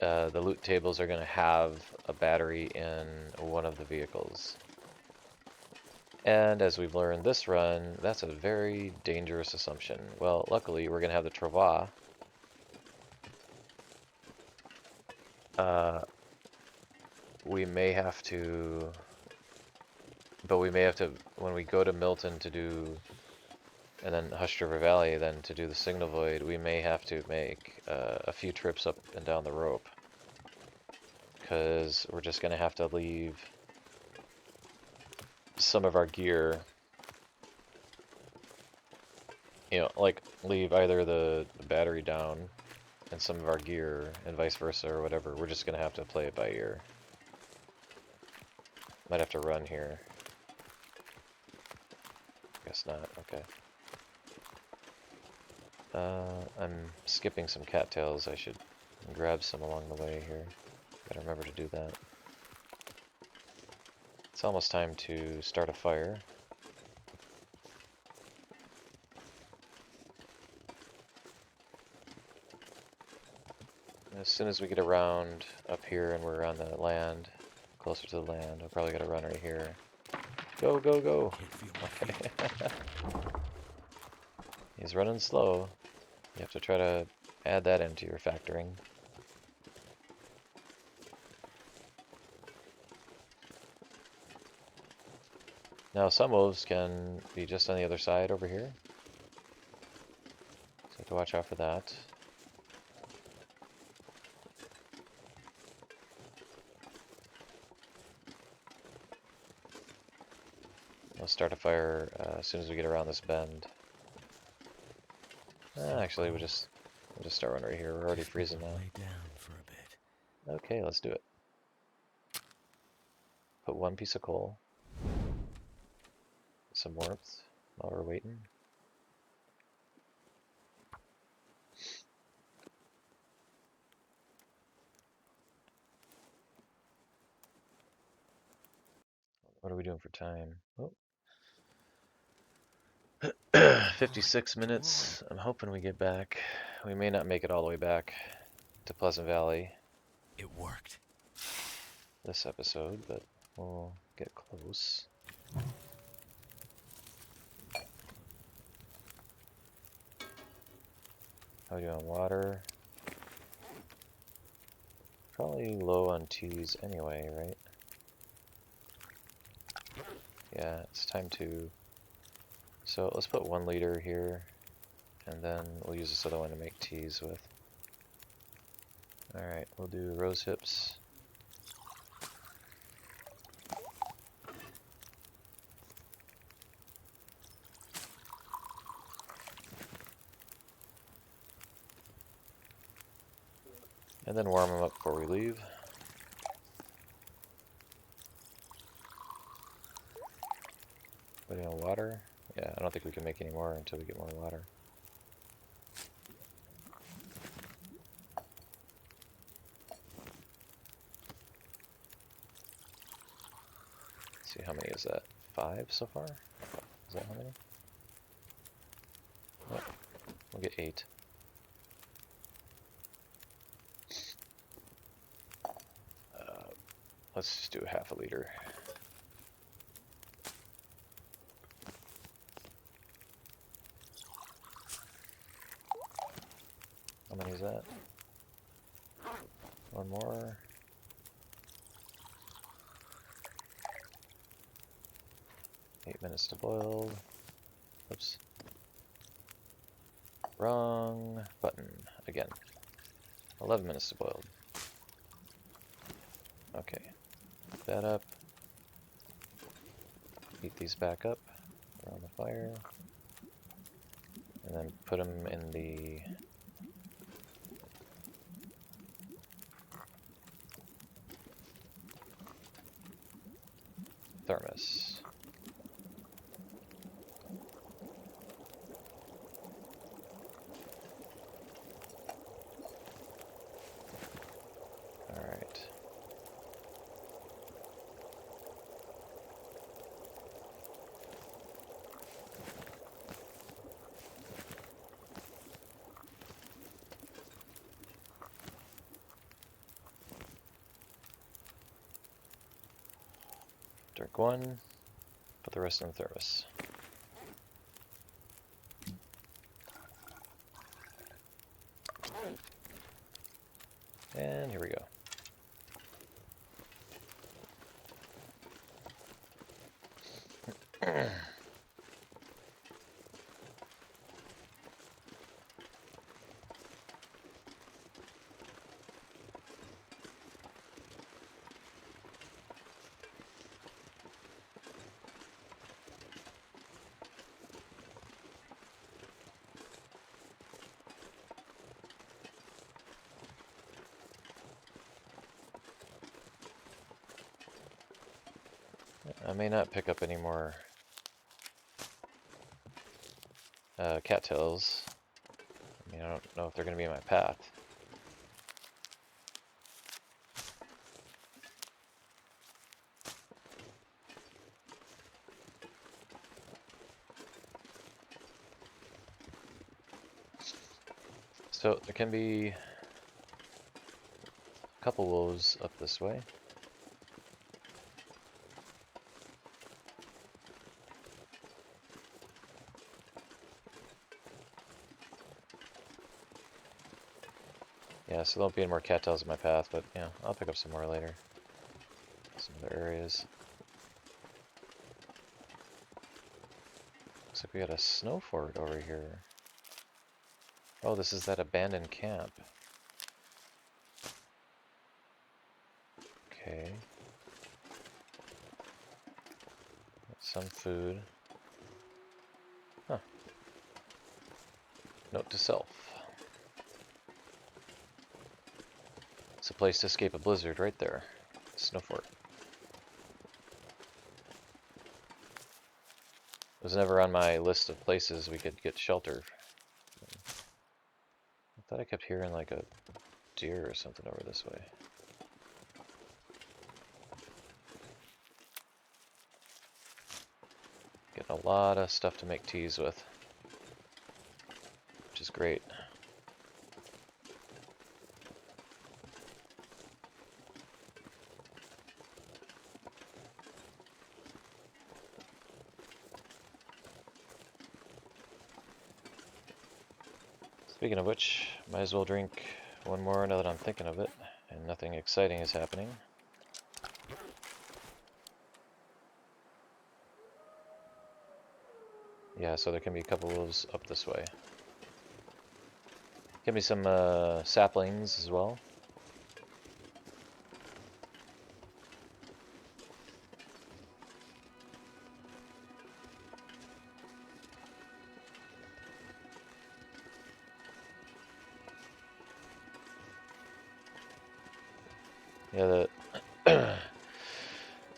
the loot tables are going to have a battery in one of the vehicles. And as we've learned this run, that's a very dangerous assumption. Well, luckily we're going to have the Travois. We may have to, but we may have to, when we go to Milton to do and then Hush River Valley, then to do the signal void, we may have to make a few trips up and down the rope. Because we're just going to have to leave some of our gear, you know, like leave either the battery down and some of our gear and vice versa or whatever. We're just going to have to play it by ear. Might have to run here. Guess not, okay. I'm skipping some cattails. I should grab some along the way here. Gotta remember to do that. It's almost time to start a fire. As soon as we get around up here and we're on the land, closer to the land, I'll probably gotta run right here. Go, go, go! Okay. He's running slow. You have to try to add that into your factoring. Now some wolves can be just on the other side over here. So you have to watch out for that. We'll start a fire as soon as we get around this bend. Actually, we'll just start one right here. We're already freezing now. Lay down for a bit. Okay, let's do it. Put one piece of coal. Some warmth while we're waiting. What are we doing for time? Oh. 56 minutes. I'm hoping we get back. We may not make it all the way back to Pleasant Valley It worked. this episode, but we'll get close. How are we doing on water? Probably low on teas anyway, right? Yeah, it's time to... So let's put 1 liter here, and then we'll use this other one to make teas with. Alright, we'll do rose hips. And then warm them up before we leave. Putting on water. Yeah, I don't think we can make any more until we get more water. Let's see, how many is that? 5 so far? Is that how many? Oh, we'll get 8. Let's just do half a liter. How many is that? 1 more. Eight minutes to boil. Oops. Wrong button again. 11 minutes to boil. Okay. Heat that up. Heat these back up around the fire. And then put them in the thermos. Alright. Drink 1, put the rest in the thermos. And here we go. I may not pick up any more cattails. I mean, I don't know if they're going to be in my path. So there can be a couple wolves up this way. Yeah, so there won't be any more cattails in my path, but yeah, I'll pick up some more later. Some other areas. Looks like we got a snow fort over here. Oh, this is that abandoned camp. Okay. Some food. Huh. Note to self. It's a place to escape a blizzard right there. Snow fort. It was never on my list of places we could get shelter. I thought I kept hearing like a deer or something over this way. Getting a lot of stuff to make teas with, which is great. Speaking of which, might as well drink one more now that I'm thinking of it, and nothing exciting is happening. Yeah, so there can be a couple wolves up this way. Give me some saplings as well. Yeah, the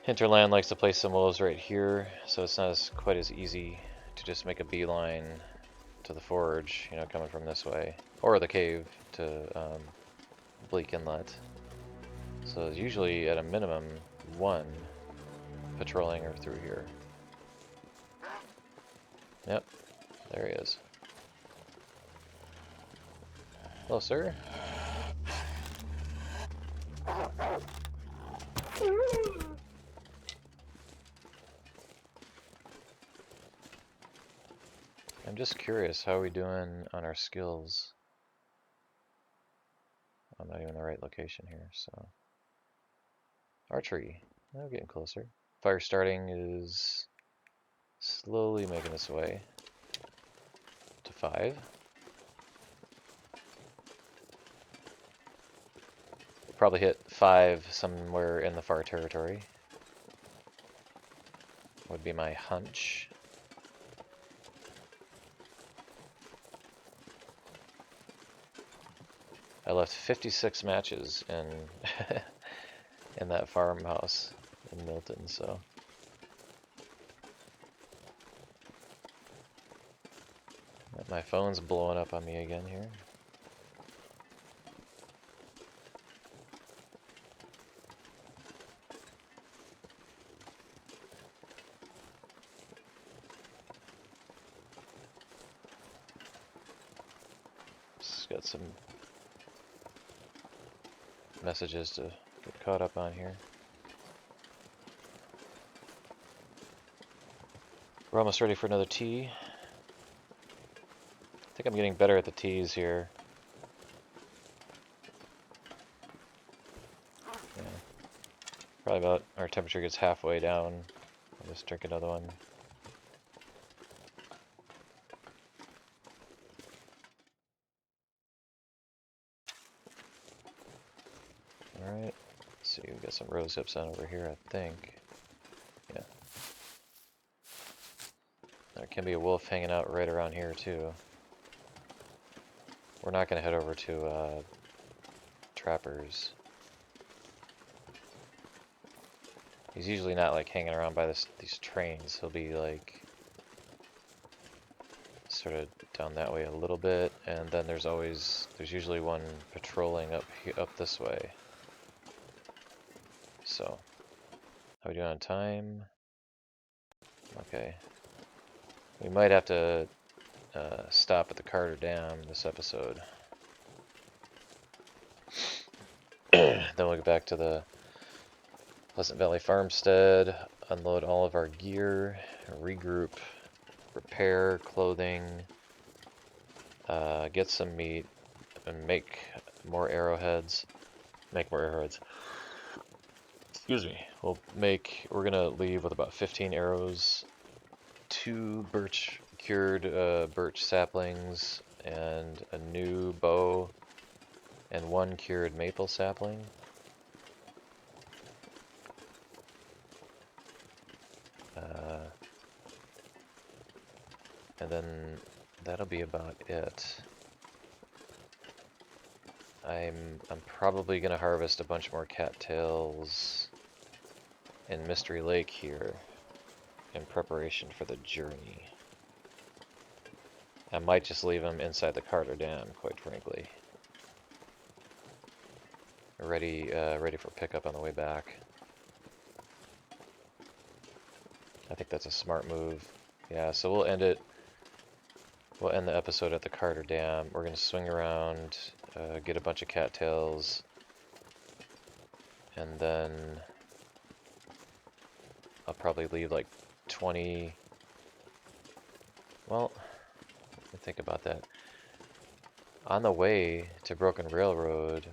hinterland likes to place some wolves right here, so it's not quite as easy to just make a beeline to the forge, you know, coming from this way, or the cave to Bleak Inlet. So there's usually at a minimum one patrolling or through here. Yep, there he is. Hello, sir. I'm just curious, how are we doing on our skills? I'm not even in the right location here, so. Archery, oh, getting closer. Fire starting is slowly making its way to 5. Probably hit 5 somewhere in the far territory. Would be my hunch. I left 56 matches in in that farmhouse in Milton, so. My phone's blowing up on me again here. Just got some messages to get caught up on here. We're almost ready for another tea. I think I'm getting better at the teas here. Yeah. Probably about our temperature gets halfway down. I'll just drink another one. Alright. Let's see, we've got some rose hips on over here, I think. Yeah. There can be a wolf hanging out right around here too. We're not going to head over to Trappers He's usually not like hanging around by these trains. He'll be like sort of down that way a little bit, and then there's usually one patrolling up this way. So, how are we doing on time? Okay. We might have to stop at the Carter Dam this episode. Then we'll get back to the Pleasant Valley Farmstead, unload all of our gear, regroup, repair clothing, get some meat, and make more arrowheads. Make more arrowheads. Excuse me. We're gonna leave with about 15 arrows, 2 cured birch saplings, and a new bow, and 1 cured maple sapling. And then that'll be about it. I'm probably gonna harvest a bunch more cattails in Mystery Lake here in preparation for the journey. I might just leave them inside the Carter Dam, quite frankly. Ready for pickup on the way back. I think that's a smart move. Yeah, so we'll end the episode at the Carter Dam. We're gonna swing around, get a bunch of cattails, and then I'll probably leave like 20. Well, let me think about that. On the way to Broken Railroad,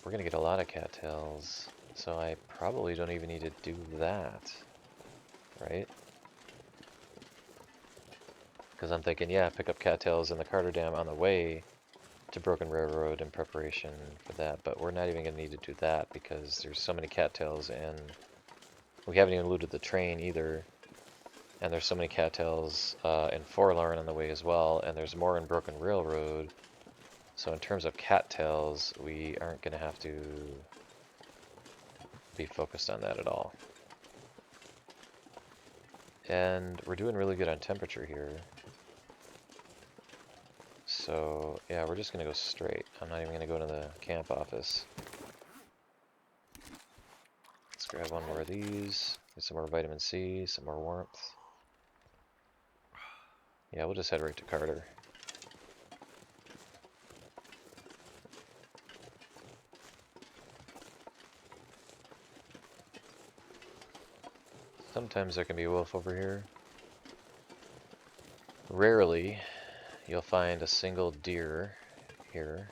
we're gonna get a lot of cattails, so I probably don't even need to do that, right? Because I'm thinking, yeah, pick up cattails in the Carter Dam on the way to Broken Railroad in preparation for that, but we're not even going to need to do that because there's so many cattails, and we haven't even looted the train either, and there's so many cattails in Forlorn on the way as well, and there's more in Broken Railroad, so in terms of cattails, we aren't going to have to be focused on that at all. And we're doing really good on temperature here. So, yeah, we're just going to go straight. I'm not even going to go to the camp office. Let's grab one more of these. Get some more vitamin C, some more warmth. Yeah, we'll just head right to Carter. Sometimes there can be a wolf over here. Rarely you'll find a single deer here.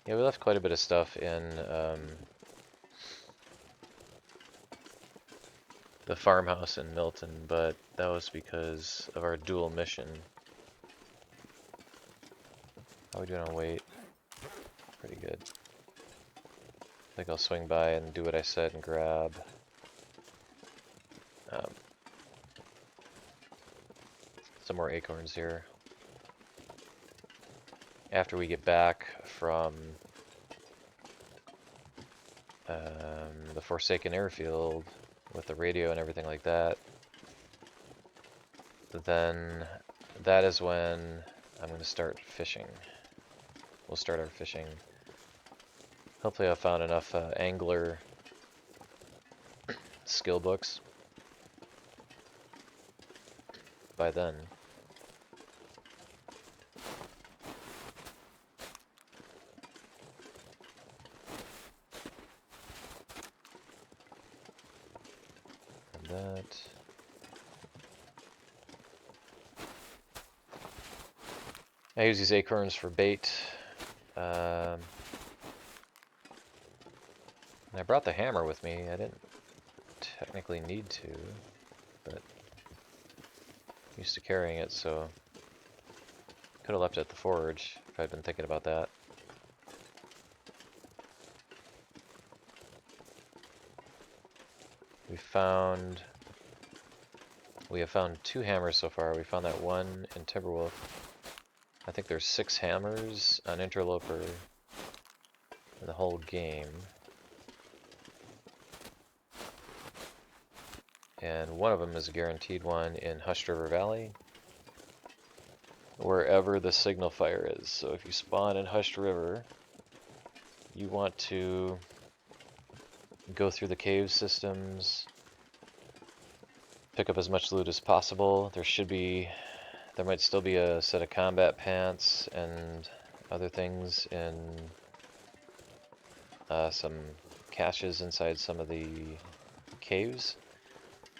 Yeah, we left quite a bit of stuff in the farmhouse in Milton, but that was because of our dual mission. How are we doing on weight? Pretty good. I think I'll swing by and do what I said and grab some more acorns here. After we get back from the Forsaken Airfield with the radio and everything like that, then that is when I'm going to start fishing. We'll start our fishing. Hopefully I've found enough angler skill books by then. And that. I use these acorns for bait. And I brought the hammer with me. I didn't technically need to, but I'm used to carrying it, so could have left it at the forge if I'd been thinking about that. We have found 2 hammers so far. We found that one in Timberwolf. I think there's 6 hammers on Interloper in the whole game. and one of them is a guaranteed one in Hushed River Valley, wherever the signal fire is. So if you spawn in Hushed River, you want to go through the cave systems, pick up as much loot as possible. There might still be a set of combat pants and other things in some caches inside some of the caves.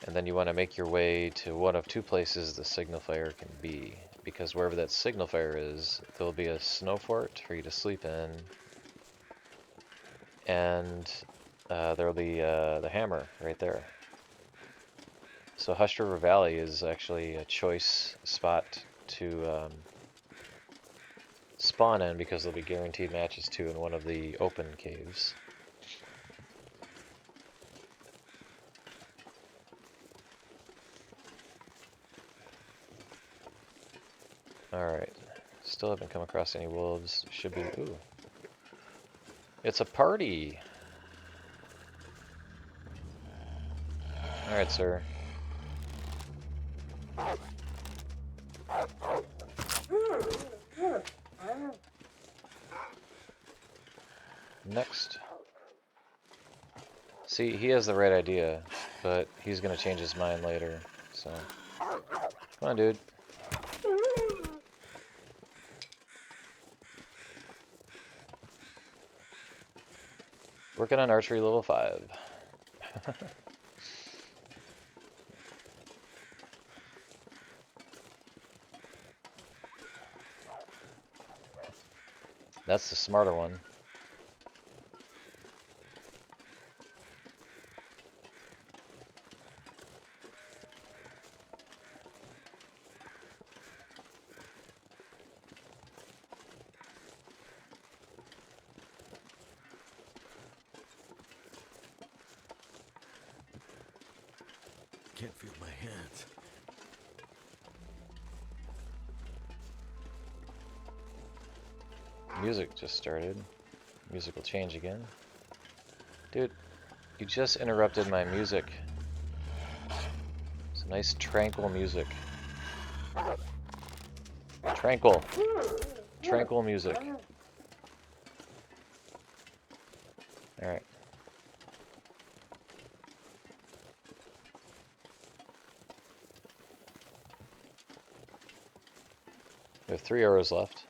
And then you want to make your way to one of two places the signal fire can be, because wherever that signal fire is, there'll be a snow fort for you to sleep in, and there'll be the hammer right there. So Hushed River Valley is actually a choice spot to spawn in, because there'll be guaranteed matches too in one of the open caves. Alright, still haven't come across any wolves. Should be, ooh. It's a party! Alright, sir. Next. See, he has the right idea, but he's gonna change his mind later, so. Come on, dude. Working on archery level 5. That's the smarter one. Can't feel my hands. Music just started. Music will change again. Dude, you just interrupted my music. It's nice tranquil music. Tranquil. Tranquil music. Alright. We have 3 arrows left.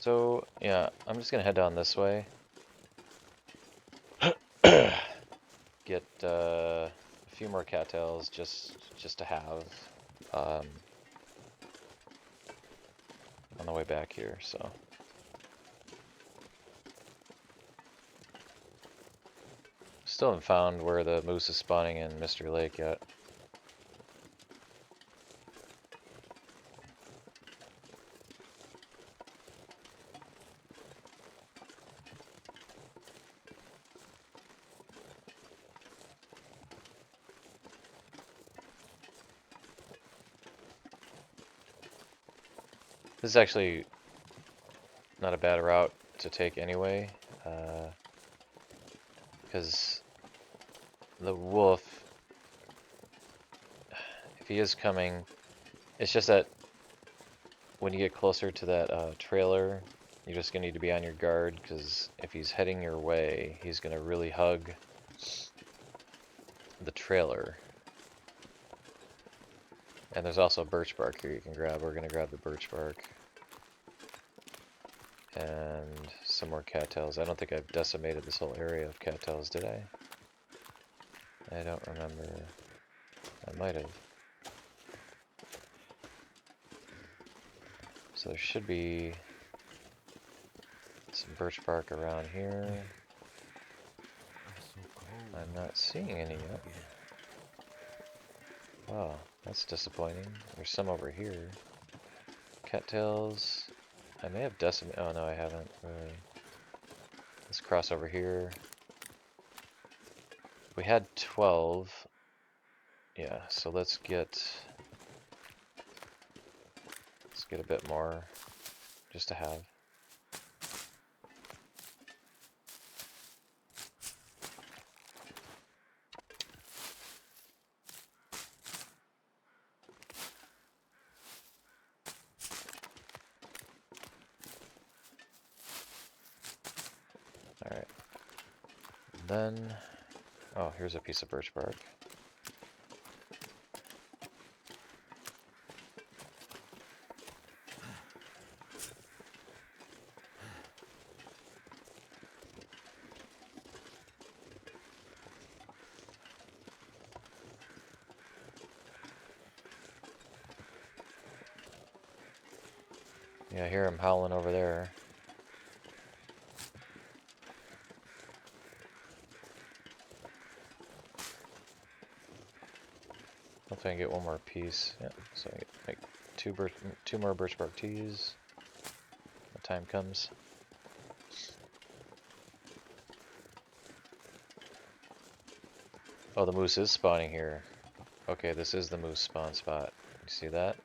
So, yeah, I'm just gonna head down this way. Get a few more cattails just to have on the way back here, so. Still haven't found where the moose is spawning in Mystery Lake yet. This is actually not a bad route to take anyway, because the wolf, if he is coming, it's just that when you get closer to that trailer, you're just going to need to be on your guard, because if he's heading your way, he's going to really hug the trailer. And there's also birch bark here you can grab. We're going to grab the birch bark. And some more cattails. I don't think I've decimated this whole area of cattails, did I? I don't remember. I might have. So there should be some birch bark around here. I'm not seeing any yet. Wow, that's disappointing. There's some over here. Cattails. I may have decimated. Oh no, I haven't really. Let's cross over here. we had 12, yeah, so let's get a bit more, just to have. Alright. Then, oh, here's a piece of birch bark. Yeah, I hear him howling over there. Hopefully I can get one more piece. Yeah, so I make two more birch bark teas. When time comes. Oh, the moose is spawning here. Okay, this is the moose spawn spot. You see that?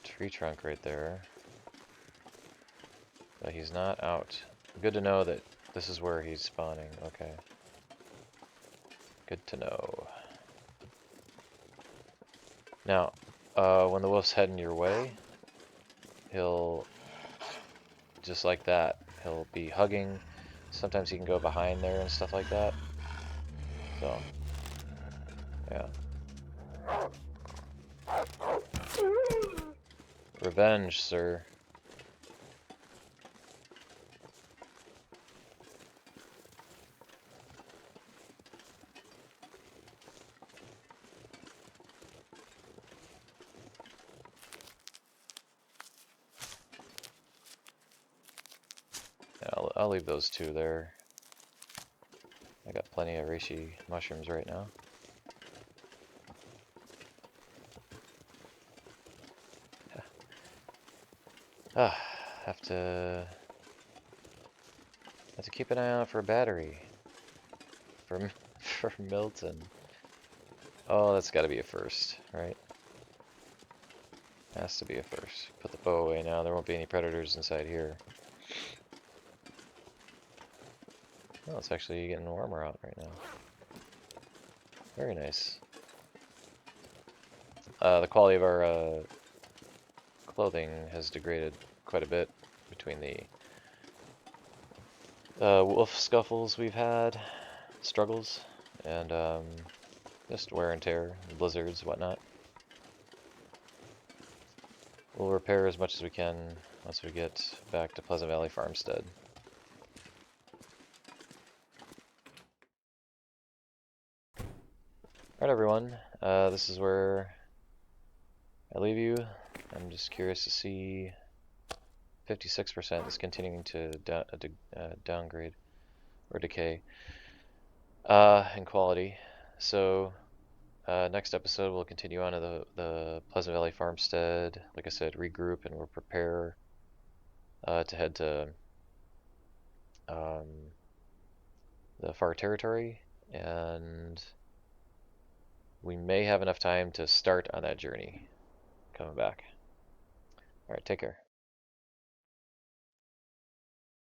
Tree trunk right there. But he's not out. Good to know that this is where he's spawning. Okay. Good to know. Now, when the wolf's heading your way, he'll, just like that, he'll be hugging. Sometimes he can go behind there and stuff like that. So, yeah. Revenge, sir. Yeah, I'll leave those two there. I got plenty of reishi mushrooms right now. Ah, have to keep an eye out for a battery for for Milton. Oh, that's got to be a first, right? Has to be a first. Put the bow away now. There won't be any predators inside here. Oh, it's actually getting warmer out right now. Very nice. The quality of our clothing has degraded quite a bit between the wolf scuffles we've had, struggles, and just wear and tear, blizzards, whatnot. We'll repair as much as we can once we get back to Pleasant Valley Farmstead. Alright everyone, this is where I leave you. I'm just curious to see 56% is continuing to downgrade or decay in quality. So next episode we'll continue on to the Pleasant Valley Farmstead. Like I said, regroup and we'll prepare to head to the far territory, and we may have enough time to start on that journey coming back. Alright, take care.